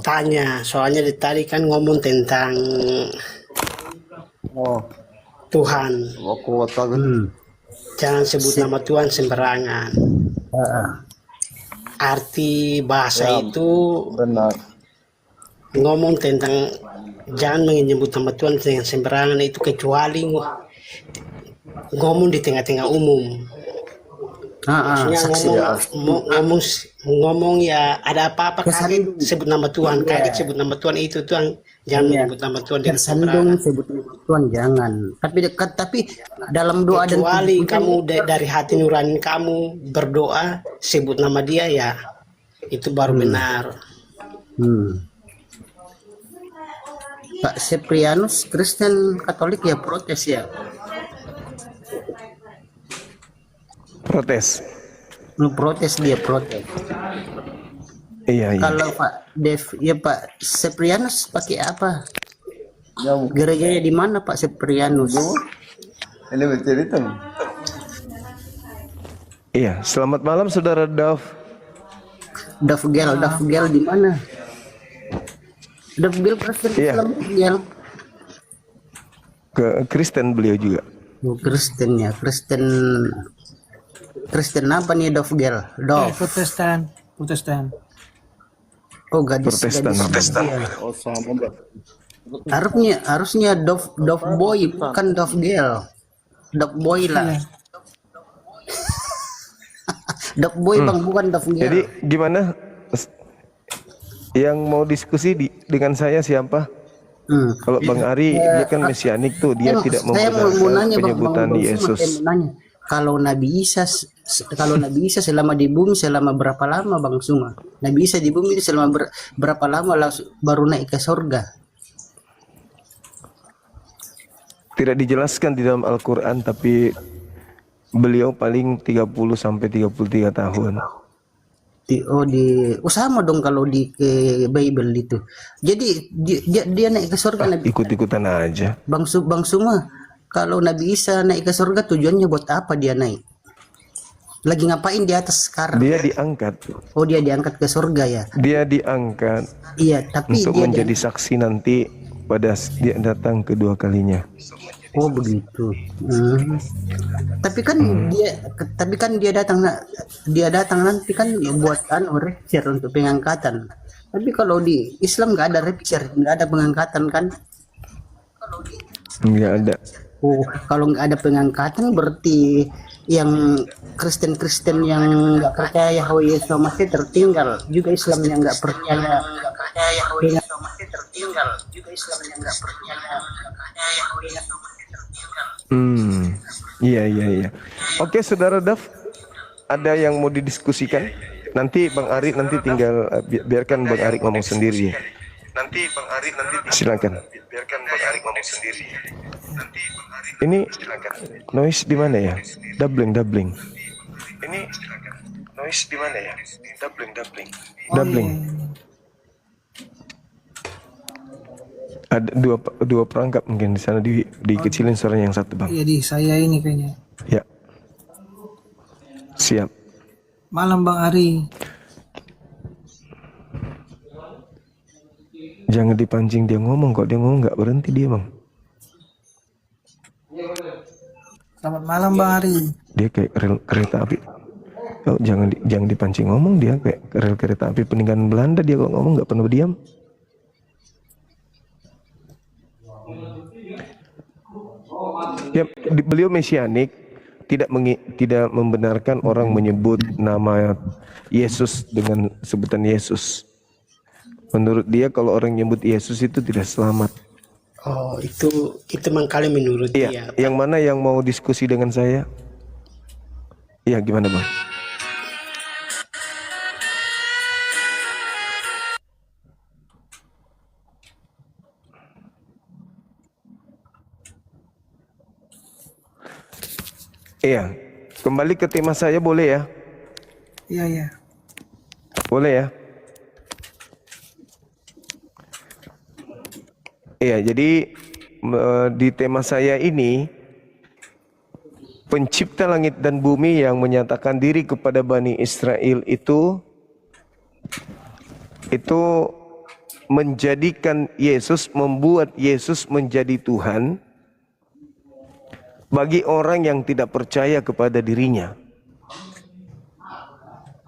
tanya, soalnya tadi kan ngomong tentang Tuhan. Aku Jangan sebut nama Tuhan sembarangan. arti bahasa itu Benar. ngomong tentang jangan menyebut nama Tuhan dengan sembarangan itu kecuali ngomong di tengah-tengah umum. Maksudnya ngomong ya ada apa-apa kaget sebut nama Tuhan, kaget sebut nama Tuhan itu Tuhan jangan menyebut nama Tuhan dengan Tersandung sembarangan. sebut nama Tuhan jangan. Tapi dalam doa dan Kecuali kamu dari hati nurani kamu berdoa sebut nama dia ya itu baru benar. Pak Seprianus Kristen Katolik ya protes ya. Protes. Protes dia protes. Iya, iya. Kalau Pak Dev ya Pak Seprianus pakai apa? Gerejanya di mana Pak Seprianus? Ini bercerita. Iya, selamat malam Saudara Dav. Davgel di mana? Davgel Kristen Iya. Islam Davgel. Ke Kristen beliau juga. Kristen ya, Kristen apa nih Davgel? Protestan. Oh gadis Protestan. Iya. Oh, sama Mbak. Harusnya Dov Boy bukan Davgel. Dov Boy lah. Dov Boy bang bukan Davgel. Jadi gimana? Yang mau diskusi dengan saya siapa? Kalau Bang Ari dia kan mesianik tuh, dia tidak membenarkan penyebutan Yesus. Kalau Nabi Isa selama di bumi selama berapa lama Bang Suma? Nabi Isa di bumi itu selama berapa lama langsung baru naik ke surga? Tidak dijelaskan di dalam Al-Qur'an, tapi beliau paling 30 sampai 33 tahun. Sama dong kalau di Bible itu. Jadi dia naik ke surga Nabi. Ikut-ikutan aja. Bang Suma, kalau Nabi Isa naik ke surga tujuannya buat apa dia naik? Lagi ngapain di atas sekarang? Dia diangkat. Oh dia diangkat ke surga ya? Dia diangkat Iya, tapi untuk dia menjadi saksi nanti pada dia datang kedua kalinya. Oh begitu. Tapi kan dia datang nanti kan buat rapture untuk pengangkatan. Tapi kalau di Islam nggak ada rapture, nggak ada pengangkatan kan? Nggak ada. Oh kalau nggak ada pengangkatan berarti yang Kristen yang nggak percaya Yahweh Yesus masih tertinggal. Juga Islam yang nggak percaya Yahweh Yesus masih tertinggal. Juga Islam yang nggak percaya Yahweh Yesus. Iya. Oke, Saudara Dav, ada yang mau didiskusikan? Nanti Bang Ari tinggal biarkan Bang Ari ngomong sendiri. Silakan. Biarkan Bang Ari ngomong sendiri. Ini noise di mana ya? Doubling. Ini noise di mana ya? Doubling. Ada dua perangkap mungkin di sana dikecilin suaranya yang satu Bang. Iya di saya ini kayaknya. Ya. Siap. Malam Bang Ari. Jangan dipancing dia ngomong, kok dia ngomong nggak berhenti dia Bang. Selamat malam Bang Ari. Dia kayak rel kereta api. Oh, jangan dipancing ngomong, dia kayak rel kereta api peninggalan Belanda, dia kalau ngomong nggak pernah diam. Ya, beliau mesianik, tidak membenarkan orang menyebut nama Yesus dengan sebutan Yesus. Menurut dia kalau orang nyebut Yesus itu tidak selamat. Oh, itu mangkali menurut Iya, dia. yang mana yang mau diskusi dengan saya? Iya, gimana Bang? Iya, kembali ke tema saya boleh ya? Iya. Boleh ya? Iya, jadi di tema saya ini pencipta langit dan bumi yang menyatakan diri kepada Bani Israel itu menjadikan Yesus, membuat Yesus menjadi Tuhan bagi orang yang tidak percaya kepada dirinya.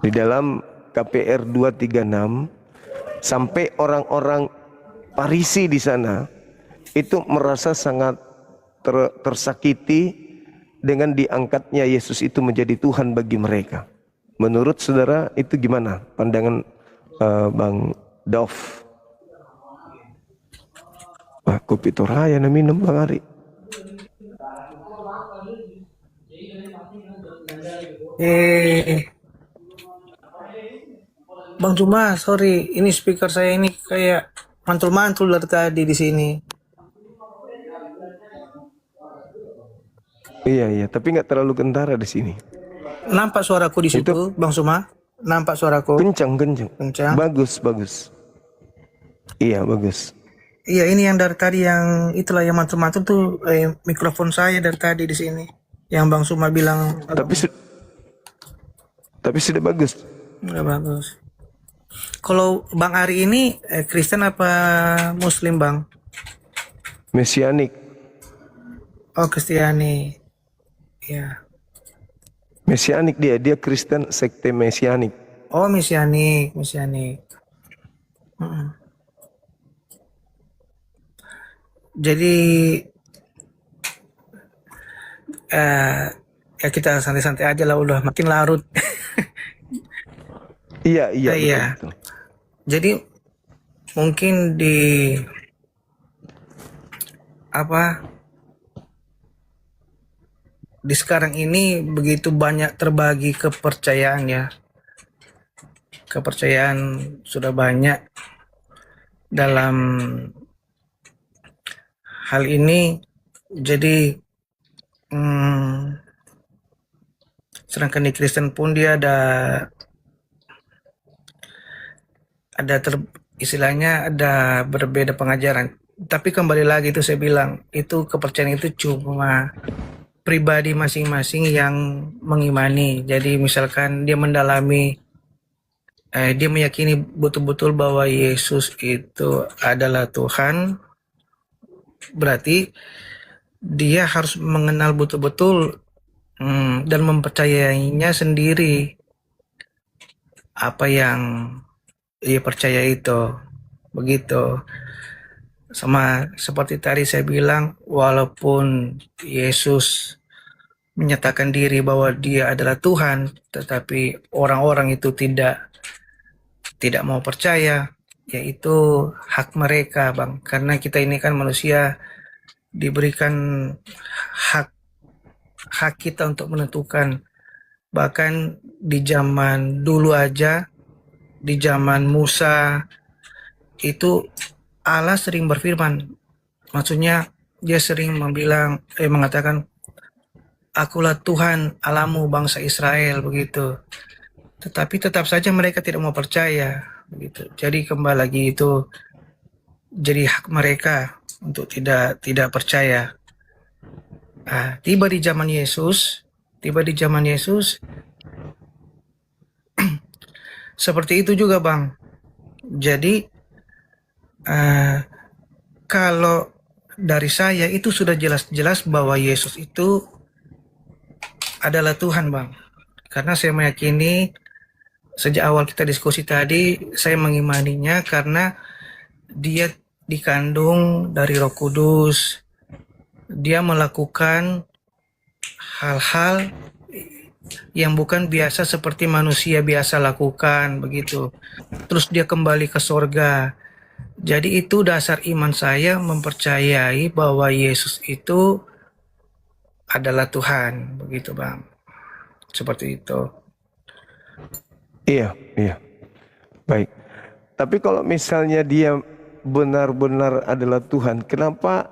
Di dalam KPR 236 sampai orang-orang Parisi di sana itu merasa sangat tersakiti dengan diangkatnya Yesus itu menjadi Tuhan bagi mereka. Menurut saudara itu gimana pandangan Bang Dov? Wah, kopi Toraya na minum Bang Ari. Bang Cuma, sorry, ini speaker saya ini kayak mantul-mantul dari tadi di sini. Iya, tapi nggak terlalu kentara di sini. Nampak suaraku di situ, Bang Cuma? Nampak suaraku? Kencang. Kencang. Bagus. Iya, bagus. Iya, ini yang dari tadi yang itulah yang mantul-mantul tuh mikrofon saya dari tadi di sini. Yang Bang Cuma bilang Tapi sudah bagus. udah bagus. Kalau Bang Ari ini Kristen apa Muslim, Bang? Mesianik. Oh, Kristiani. Ya. Mesianik dia Kristen sekte Mesianik. Oh, Mesianik. Jadi ya kita santai-santai aja lah, udah makin larut. Iya. Betul. Jadi mungkin di sekarang ini begitu banyak terbagi kepercayaan ya. Kepercayaan sudah banyak dalam hal ini. Jadi sedangkan di Kristen pun dia istilahnya ada berbeda pengajaran. Tapi kembali lagi itu saya bilang, itu kepercayaan itu cuma pribadi masing-masing yang mengimani. Jadi misalkan dia mendalami, dia meyakini betul-betul bahwa Yesus itu adalah Tuhan, berarti dia harus mengenal betul-betul dan mempercayainya sendiri apa yang ia percaya itu. Begitu. Sama seperti tadi saya bilang, walaupun Yesus menyatakan diri bahwa dia adalah Tuhan, tetapi orang-orang itu tidak mau percaya, yaitu hak mereka, Bang. Karena kita ini kan manusia diberikan hak kita untuk menentukan. Bahkan di zaman dulu aja, di zaman Musa itu Allah sering berfirman. Maksudnya dia sering mengatakan, akulah Tuhan Allahmu bangsa Israel, begitu. Tetapi tetap saja mereka tidak mau percaya, begitu. Jadi kembali lagi itu jadi hak mereka untuk tidak percaya. Tiba di zaman Yesus seperti itu juga, Bang. Jadi kalau dari saya itu sudah jelas-jelas bahwa Yesus itu adalah Tuhan, Bang. Karena saya meyakini sejak awal kita diskusi tadi, saya mengimaninya karena dia dikandung dari Roh Kudus. Dia melakukan hal-hal yang bukan biasa seperti manusia biasa lakukan, begitu. Terus dia kembali ke sorga. Jadi itu dasar iman saya, mempercayai bahwa Yesus itu adalah Tuhan, begitu, Bang. Seperti itu. Iya. Baik. Tapi kalau misalnya dia benar-benar adalah Tuhan, kenapa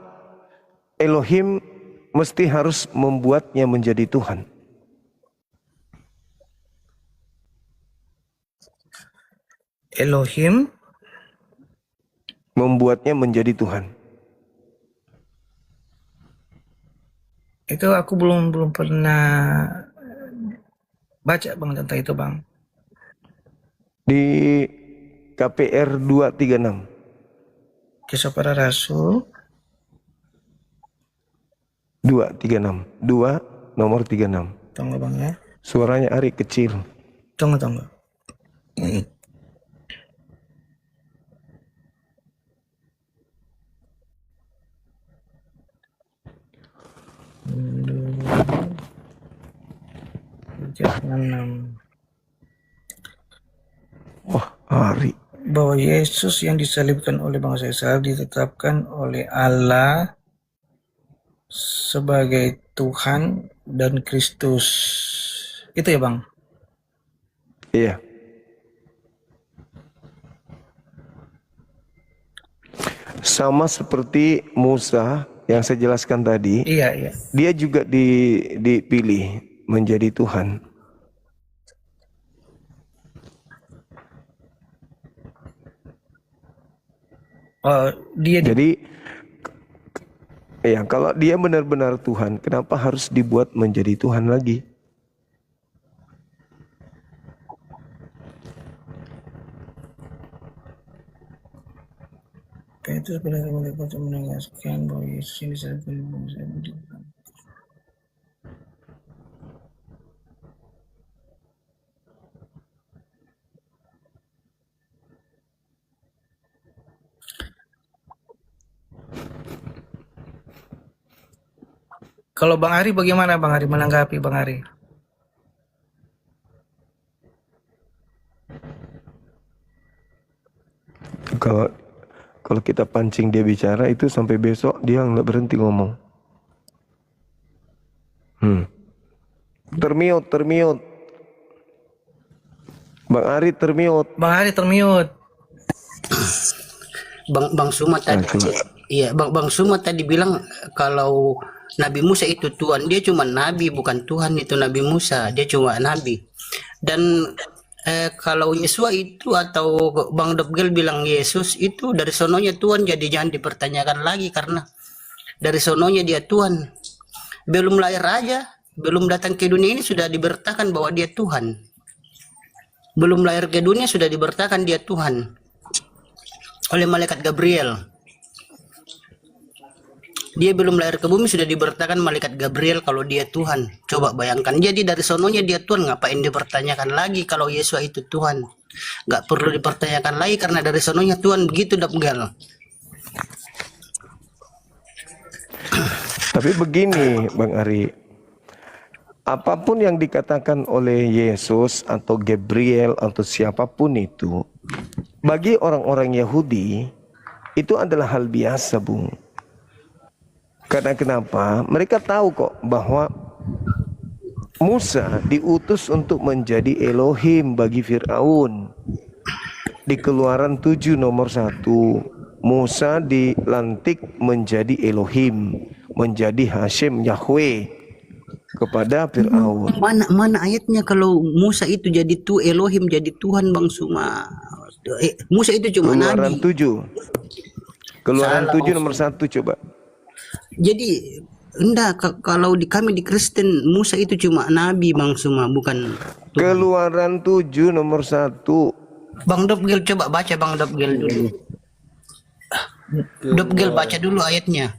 Elohim mesti harus membuatnya menjadi Tuhan? Elohim membuatnya menjadi Tuhan. Itu aku belum pernah baca, Bang, tentang itu, Bang. Di KPR 236. Kisah Para Rasul 236. 2 nomor 36. Tunggu, Bang, ya. Suaranya Ari kecil. Tunggu. Wah, Ari. Bahwa Yesus yang disalibkan oleh bangsa Israel ditetapkan oleh Allah sebagai Tuhan dan Kristus. Itu ya Bang? Iya. Sama seperti Musa yang saya jelaskan tadi, Iya, iya. dia juga dipilih menjadi Tuhan. Oh, Jadi ya kalau dia benar-benar Tuhan, kenapa harus dibuat menjadi Tuhan lagi? Petrus benar-benar menegaskan bahwa Yesus yang disalibkan oleh bangsa Israel. Kalau Bang Ari bagaimana Bang Ari menanggapi Bang Ari? Kalau kita pancing dia bicara itu sampai besok dia nggak berhenti ngomong. Termute. Bang Ari termute. Bang Ari termute. Bang Suma tadi, iya Bang Suma tadi bilang kalau Nabi Musa itu Tuhan, dia cuma nabi bukan Tuhan, itu Nabi Musa, dia cuma nabi. Dan kalau Yesua itu atau Bang Dobgel bilang Yesus itu dari sononya Tuhan, jadi jangan dipertanyakan lagi karena dari sononya dia Tuhan. Belum lahir aja, belum datang ke dunia ini sudah diberitakan bahwa dia Tuhan. Belum lahir ke dunia sudah diberitakan dia Tuhan oleh malaikat Gabriel. Dia belum lahir ke bumi sudah diberitakan malaikat Gabriel kalau dia Tuhan. Coba bayangkan. Jadi dari sononya dia Tuhan, ngapain dipertanyakan lagi kalau Yesus itu Tuhan? Nggak perlu dipertanyakan lagi karena dari sononya Tuhan. Begitu Dobgel. Tapi begini Bang Ari, apapun yang dikatakan oleh Yesus atau Gabriel atau siapapun itu, bagi orang-orang Yahudi itu adalah hal biasa, Bung. Karena kenapa? Mereka tahu kok bahwa Musa diutus untuk menjadi Elohim bagi Fir'aun. Di Keluaran 7 nomor 1, Musa dilantik menjadi Elohim, menjadi Hashem Yahweh kepada Fir'aun. Mana ayatnya kalau Musa itu jadi Elohim, jadi Tuhan Bang Suma? Musa itu cuma Keluaran nabi. 7. Keluaran 7 nomor 1 coba. Jadi enggak, kalau kami di Kristen Musa itu cuma nabi Bang Suma, bukan Tuhan. Keluaran 7 nomor 1. Bang Dobgel coba baca Bang Dobgel dulu. Dobgel baca dulu ayatnya.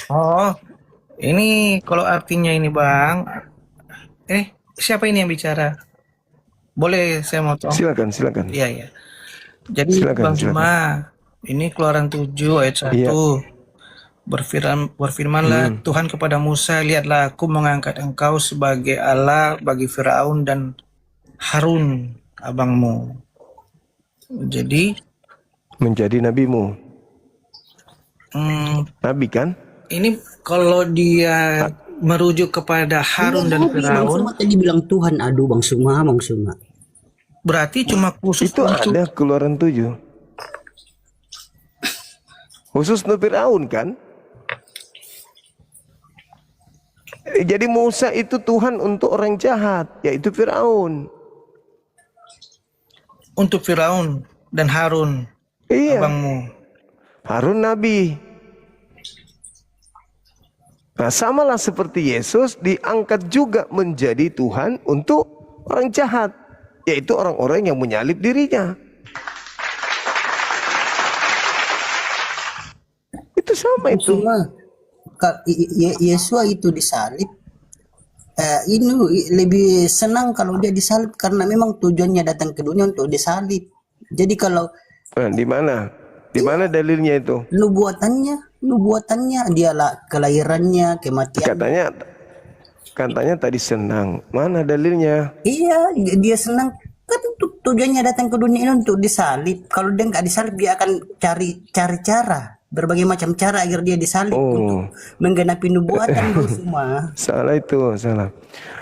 Oh, ini kalau artinya ini Bang. Siapa ini yang bicara? Boleh saya motong? Silakan. Iya, iya. Jadi Bang Suma, ini Keluaran 7 ayat 1. Iya. Berfirmanlah Tuhan kepada Musa, lihatlah aku mengangkat engkau sebagai Allah bagi Firaun dan Harun abangmu. Jadi menjadi nabimu. Nabi kan? Ini kalau dia merujuk kepada Harun dan Firaun, Bang Suma tadi bilang Tuhan, aduh Bang Suma. berarti cuma khusus Itu untuk ada Keluaran 7. Khusus untuk Fir'aun kan? Jadi Musa itu Tuhan untuk orang jahat, yaitu Fir'aun. untuk Firaun dan Harun Iya. abangmu. Harun Nabi. Nah, samalah seperti Yesus diangkat juga menjadi Tuhan untuk orang jahat, yaitu orang-orang yang menyalib dirinya. Itu sama itu. Cuma Yesua itu disalib, ini lebih senang kalau dia disalib karena memang tujuannya datang ke dunia untuk disalib. Jadi kalau Nah, di mana? Di mana dalilnya itu? nubuatannya dialah kelahirannya, kematian. Katanya tadi senang. Mana dalilnya? Iya, dia senang kan tujuannya datang ke dunia ini untuk disalib. Kalau dia nggak disalib, dia akan cari cara, berbagai macam cara agar dia disalib untuk menggenapi nubuatan Bang Suma. Salah itu, salah.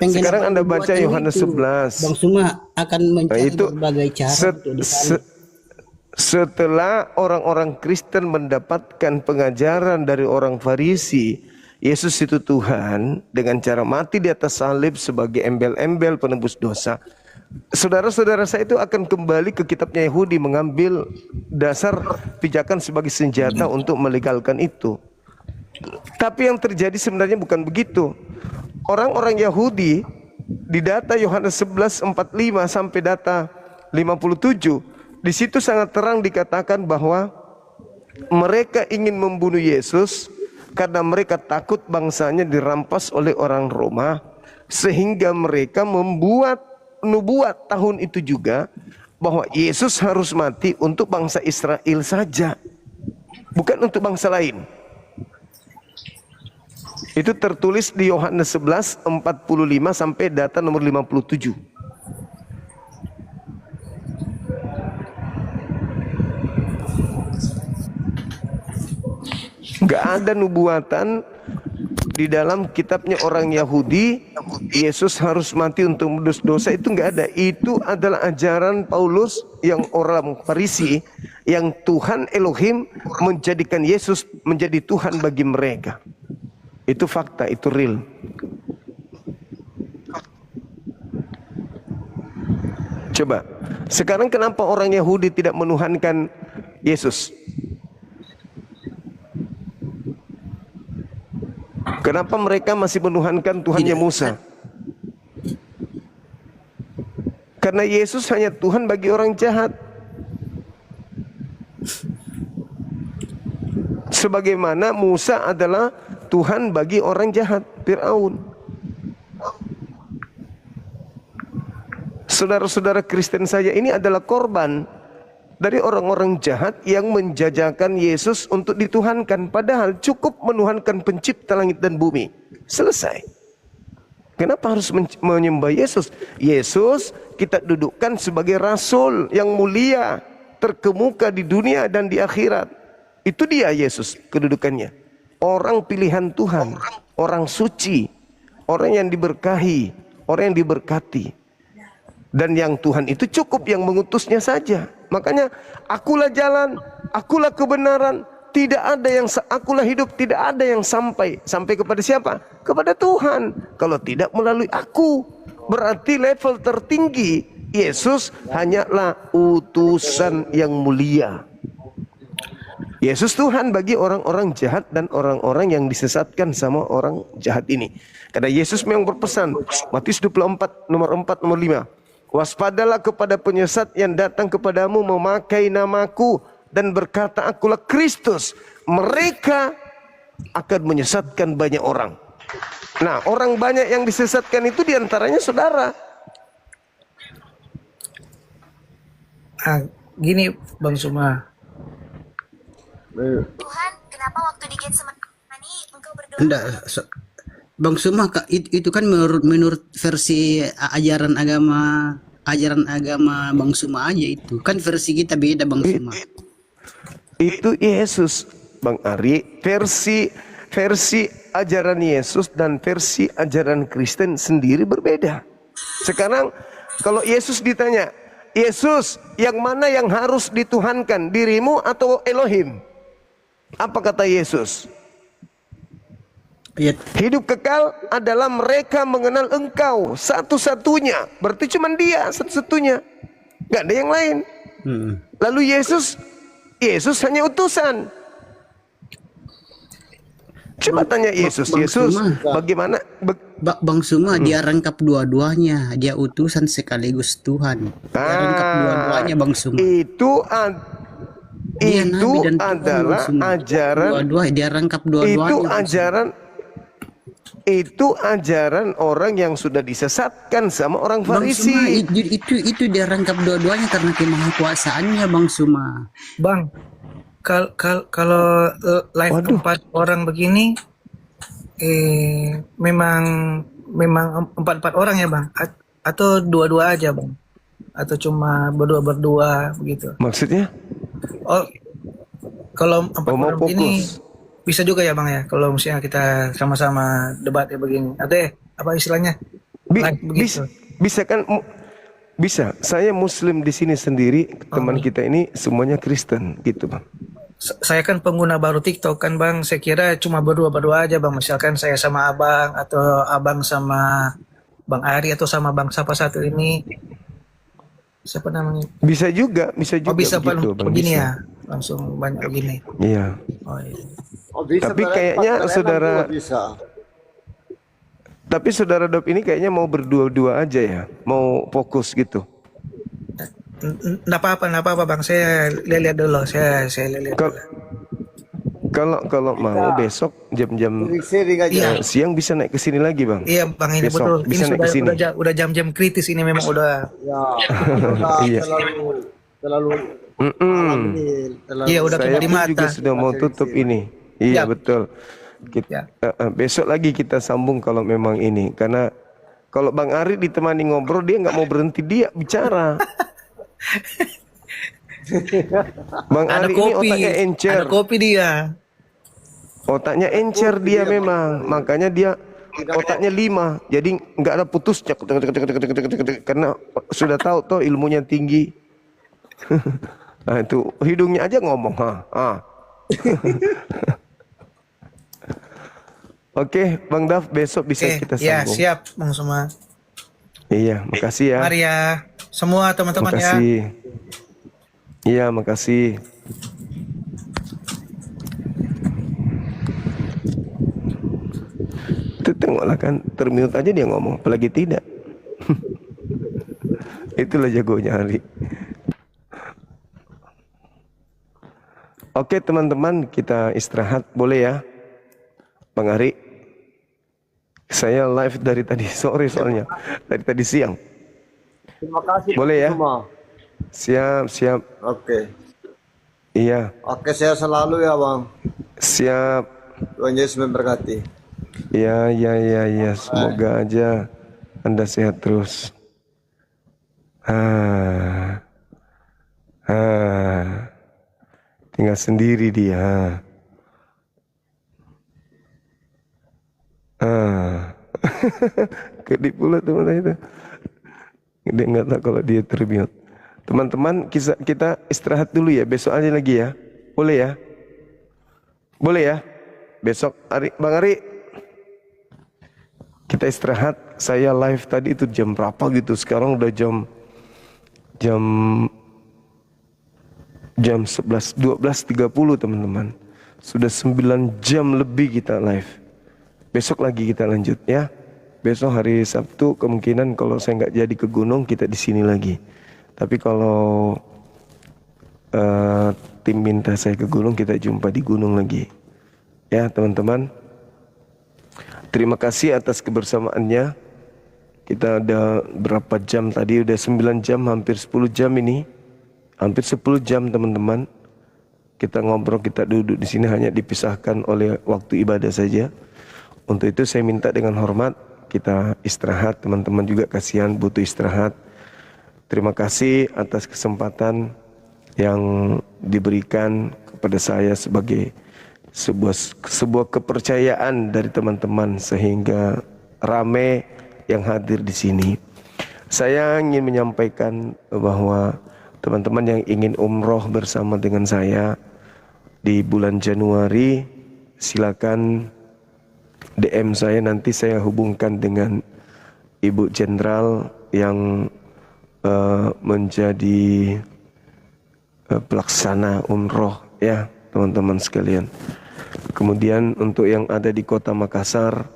Menggenapi Sekarang Anda baca nubuatan Yohanes itu, 11. Bang Suma akan mencari Itu berbagai cara untuk disalib. Setelah orang-orang Kristen mendapatkan pengajaran dari orang Farisi, Yesus itu Tuhan dengan cara mati di atas salib sebagai embel-embel penebus dosa. Saudara-saudara saya itu akan kembali ke kitabnya Yahudi, mengambil dasar pijakan sebagai senjata untuk melegalkan itu. Tapi yang terjadi sebenarnya bukan begitu. Orang-orang Yahudi di data Yohanes 11:45 sampai data 57, di situ sangat terang dikatakan bahwa mereka ingin membunuh Yesus karena mereka takut bangsanya dirampas oleh orang Roma, sehingga mereka membuat nubuat tahun itu juga bahwa Yesus harus mati untuk bangsa Israel saja, bukan untuk bangsa lain. Itu tertulis di Yohanes 11:45 sampai data nomor 57. Gak ada nubuatan di dalam kitabnya orang Yahudi Yesus harus mati untuk menebus dosa, itu nggak ada. Itu adalah ajaran Paulus yang orang Farisi, yang Tuhan Elohim menjadikan Yesus menjadi Tuhan bagi mereka. Itu fakta, itu real. Coba sekarang kenapa orang Yahudi tidak menuhankan Yesus? Kenapa mereka masih menuhankan Tuhannya Musa? Karena Yesus hanya Tuhan bagi orang jahat. Sebagaimana Musa adalah Tuhan bagi orang jahat, Fir'aun. Saudara-saudara Kristen saya ini adalah korban dari orang-orang jahat yang menjajakan Yesus untuk dituhankan, padahal cukup menuhankan pencipta langit dan bumi. Selesai. Kenapa harus menyembah Yesus? Yesus kita dudukkan sebagai rasul yang mulia, terkemuka di dunia dan di akhirat. Itu dia Yesus kedudukannya. Orang pilihan Tuhan, orang suci, orang yang diberkahi, orang yang diberkati. Dan yang Tuhan itu cukup yang mengutusnya saja. Makanya akulah jalan, akulah kebenaran, tidak ada yang akulah hidup, tidak ada yang sampai kepada siapa? Kepada Tuhan. Kalau tidak melalui aku, berarti level tertinggi Yesus hanyalah utusan yang mulia. Yesus Tuhan bagi orang-orang jahat dan orang-orang yang disesatkan sama orang jahat ini. Karena Yesus memang berpesan, Matius 24 nomor 4 nomor 5. Waspadalah kepada penyesat yang datang kepadamu memakai namaku dan berkata akulah Kristus. Mereka akan menyesatkan banyak orang. Nah, orang banyak yang disesatkan itu diantaranya saudara. Gini Bang Suma. Tuhan, kenapa waktu di Getsemani engkau berdoa? Enggak, Bang Suma, itu kan menurut versi ajaran agama Bang Suma aja itu. Kan versi kita beda Bang Suma. Itu Yesus, Bang Ari. Versi ajaran Yesus dan versi ajaran Kristen sendiri berbeda. Sekarang kalau Yesus ditanya, Yesus yang mana yang harus dituhankan, dirimu atau Elohim? Apa kata Yesus? Hidup kekal adalah mereka mengenal engkau satu-satunya. Berarti cuma dia satu-satunya, gak ada yang lain. Lalu Yesus hanya utusan. Coba tanya Yesus, Bang Yesus Suma. bagaimana Bang Suma dia rangkap dua-duanya, dia utusan sekaligus Tuhan. Dia rangkap dua-duanya Bang Suma. Dia itu nabi dan Tuhan, Bang adalah Suma. ajaran, Dua-dua dia rangkap itu dua-duanya. Bang Suma. ajaran, itu ajaran orang yang sudah disesatkan sama orang Bang Suma, Farisi. itu dia rangkap dua-duanya karena kemahakuasaannya Bang Suma. Bang, kalau live Waduh. 4 orang begini, memang 4 orang ya Bang, atau dua-dua aja Bang, atau cuma berdua begitu. Maksudnya? Oh, kalau 4 Oh, mau orang begini fokus. bisa juga ya Bang ya, kalau misalnya kita sama-sama debat ya begini, atau apa istilahnya live begitu. Bisa kan? Bisa. Saya Muslim di sini sendiri, teman kita ini semuanya Kristen, gitu Bang. Saya kan pengguna baru TikTok kan Bang, saya kira cuma berdua aja Bang, misalkan saya sama Abang atau Abang sama Bang Ari atau sama Bang siapa satu ini, siapa namanya? Bisa juga Oh bisa begitu, Bang. begini Bisa. ya, langsung banyak begini. Iya. Oh iya. Tapi kayaknya saudara, tapi saudara Dop ini kayaknya mau berdua-dua aja ya, mau fokus gitu. Nggak apa-apa Bang, saya lihat dulu, saya lihat. Kalau mau besok jam-jam Iya. siang bisa naik ke sini lagi Bang. Iya Bang, ini Besok betul. bisa Ini naik ke sini. udah jam-jam kritis ini memang udah. Iya. Iya udah Saya kena di pun mata. juga sudah mau tutup ini. Iya Ya. betul. Ya. Besok lagi kita sambung kalau memang ini, karena kalau Bang Ari ditemani ngobrol dia nggak mau berhenti, dia bicara. Bang Ada Ari ini kopi, otaknya encer. ada kopi dia. Otaknya encer dia memang, makanya dia otaknya 5, jadi nggak ada putusnya karena sudah tahu toh ilmunya tinggi. Nah itu hidungnya aja ngomong, Oke, Bang Daf, besok bisa kita Ya sambung. siap Bang Suma. Iya, makasih ya. Mari ya semua teman-teman ya. Makasih. Iya, makasih. Itu tengoklah kan, terminut aja dia ngomong, apalagi tidak. Itulah jagonya Ari. Oke teman-teman, kita istirahat, boleh ya? Bang Ari, saya live dari tadi sore soalnya, dari tadi siang. Terima kasih. Boleh ya? Semua. Siap. Oke. Iya, Oke, saya selalu ya, Bang. siap. Tuhan Yesus memberkati. Ya. Semoga aja Anda sehat terus. Tinggal sendiri dia. Kedip pula teman itu. Dia nggak tahu kalau dia termute. Teman-teman, kita istirahat dulu ya. Besok aja lagi ya. Boleh ya? Boleh ya? Besok Bang Ari, kita istirahat. Saya live tadi itu jam berapa gitu. Sekarang udah jam 12:30 teman-teman. Sudah 9 jam lebih kita live. Besok lagi kita lanjut ya. Besok hari Sabtu kemungkinan kalau saya nggak jadi ke gunung, kita di sini lagi. Tapi kalau tim minta saya ke gunung, kita jumpa di gunung lagi. Ya teman-teman. Terima kasih atas kebersamaannya. Kita ada berapa jam tadi? Udah 9 jam, hampir 10 jam ini. Hampir 10 jam teman-teman. Kita ngobrol, kita duduk di sini hanya dipisahkan oleh waktu ibadah saja. Untuk itu saya minta dengan hormat kita istirahat. Teman-teman juga kasihan butuh istirahat. Terima kasih atas kesempatan yang diberikan kepada saya sebagai sebuah kepercayaan dari teman-teman sehingga rame yang hadir di sini. Saya ingin menyampaikan bahwa teman-teman yang ingin umroh bersama dengan saya di bulan Januari, silakan DM saya, nanti saya hubungkan dengan Ibu Jenderal yang menjadi pelaksana umroh ya teman-teman sekalian. Kemudian untuk yang ada di kota Makassar,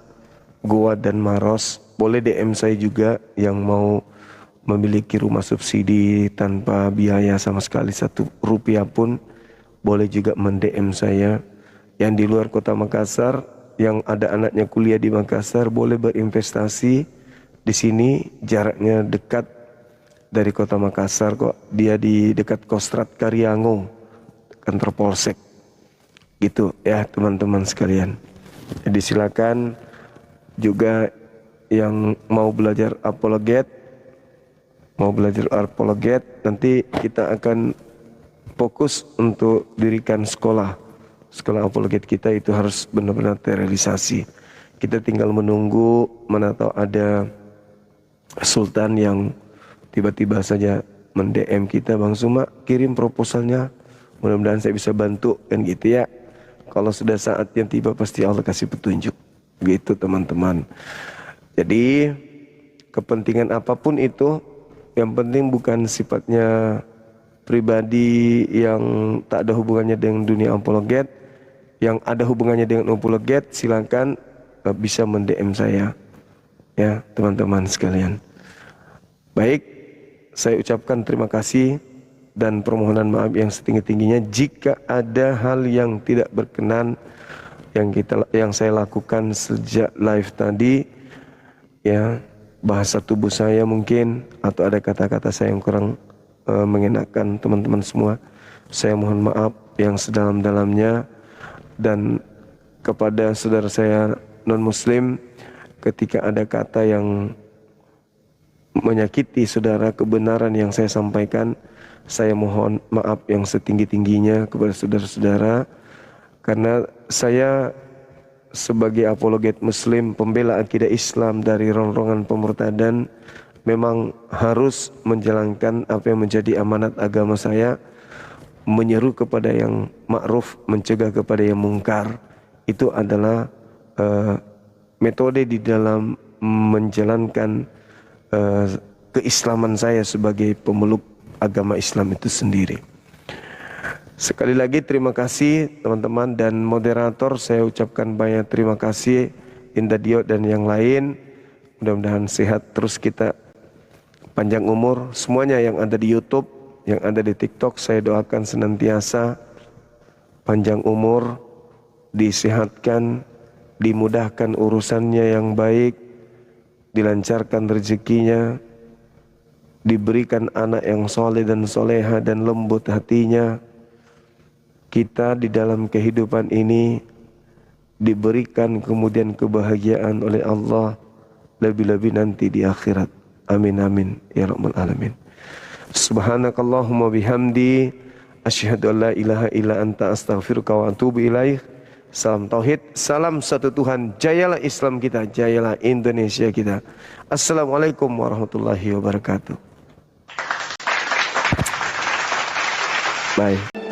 Goa dan Maros, boleh DM saya juga yang mau memiliki rumah subsidi tanpa biaya sama sekali 1 rupiah pun, boleh juga men-DM saya. Yang di luar kota Makassar, yang ada anaknya kuliah di Makassar, boleh berinvestasi di sini. Jaraknya dekat dari kota Makassar kok. Dia di dekat Kostrad Karyango, kantor Polsek. Gitu ya teman-teman sekalian. Jadi silakan juga yang mau belajar apologet, nanti kita akan fokus untuk dirikan sekolah apologet kita itu harus benar-benar terrealisasi. Kita tinggal menunggu, mana tahu ada sultan yang tiba-tiba saja men-DM kita, Bang Suma kirim proposalnya, mudah-mudahan saya bisa bantu kan gitu ya. Kalau sudah saatnya tiba pasti Allah kasih petunjuk. Gitu teman-teman. Jadi kepentingan apapun itu, yang penting bukan sifatnya pribadi yang tak ada hubungannya dengan dunia apologet. Yang ada hubungannya dengan apologet silakan bisa men-DM saya. Ya teman-teman sekalian. Baik, saya ucapkan terima kasih dan permohonan maaf yang setinggi-tingginya jika ada hal yang tidak berkenan yang saya lakukan sejak live tadi, ya, bahasa tubuh saya mungkin atau ada kata-kata saya yang kurang mengenakan teman-teman semua. Saya mohon maaf yang sedalam-dalamnya, dan kepada saudara saya non-muslim, ketika ada kata yang menyakiti saudara, kebenaran yang saya sampaikan, saya mohon maaf yang setinggi-tingginya kepada saudara-saudara, karena saya sebagai apologet muslim, pembela akidah Islam dari rongrongan pemurtadan, memang harus menjalankan apa yang menjadi amanat agama saya, menyeru kepada yang ma'ruf, mencegah kepada yang mungkar. Itu adalah metode di dalam menjalankan keislaman saya sebagai pemeluk agama Islam itu sendiri. Sekali lagi terima kasih teman-teman dan moderator, saya ucapkan banyak terima kasih, Indah Dio dan yang lain. Mudah-mudahan sehat terus kita, panjang umur semuanya yang ada di YouTube, yang ada di TikTok. Saya doakan senantiasa panjang umur, disehatkan, dimudahkan urusannya yang baik, dilancarkan rezekinya, diberikan anak yang soleh dan soleha dan lembut hatinya. Kita di dalam kehidupan ini diberikan kemudian kebahagiaan oleh Allah, lebih-lebih nanti di akhirat. Amin amin ya rabbal alamin. Subhanakallahumma bihamdi asyhadu an la ilaha illa anta astaghfiruka wa atubu ilaik. Salam tauhid, salam satu Tuhan. Jayalah Islam kita, jayalah Indonesia kita. Assalamualaikum warahmatullahi wabarakatuh. Bye.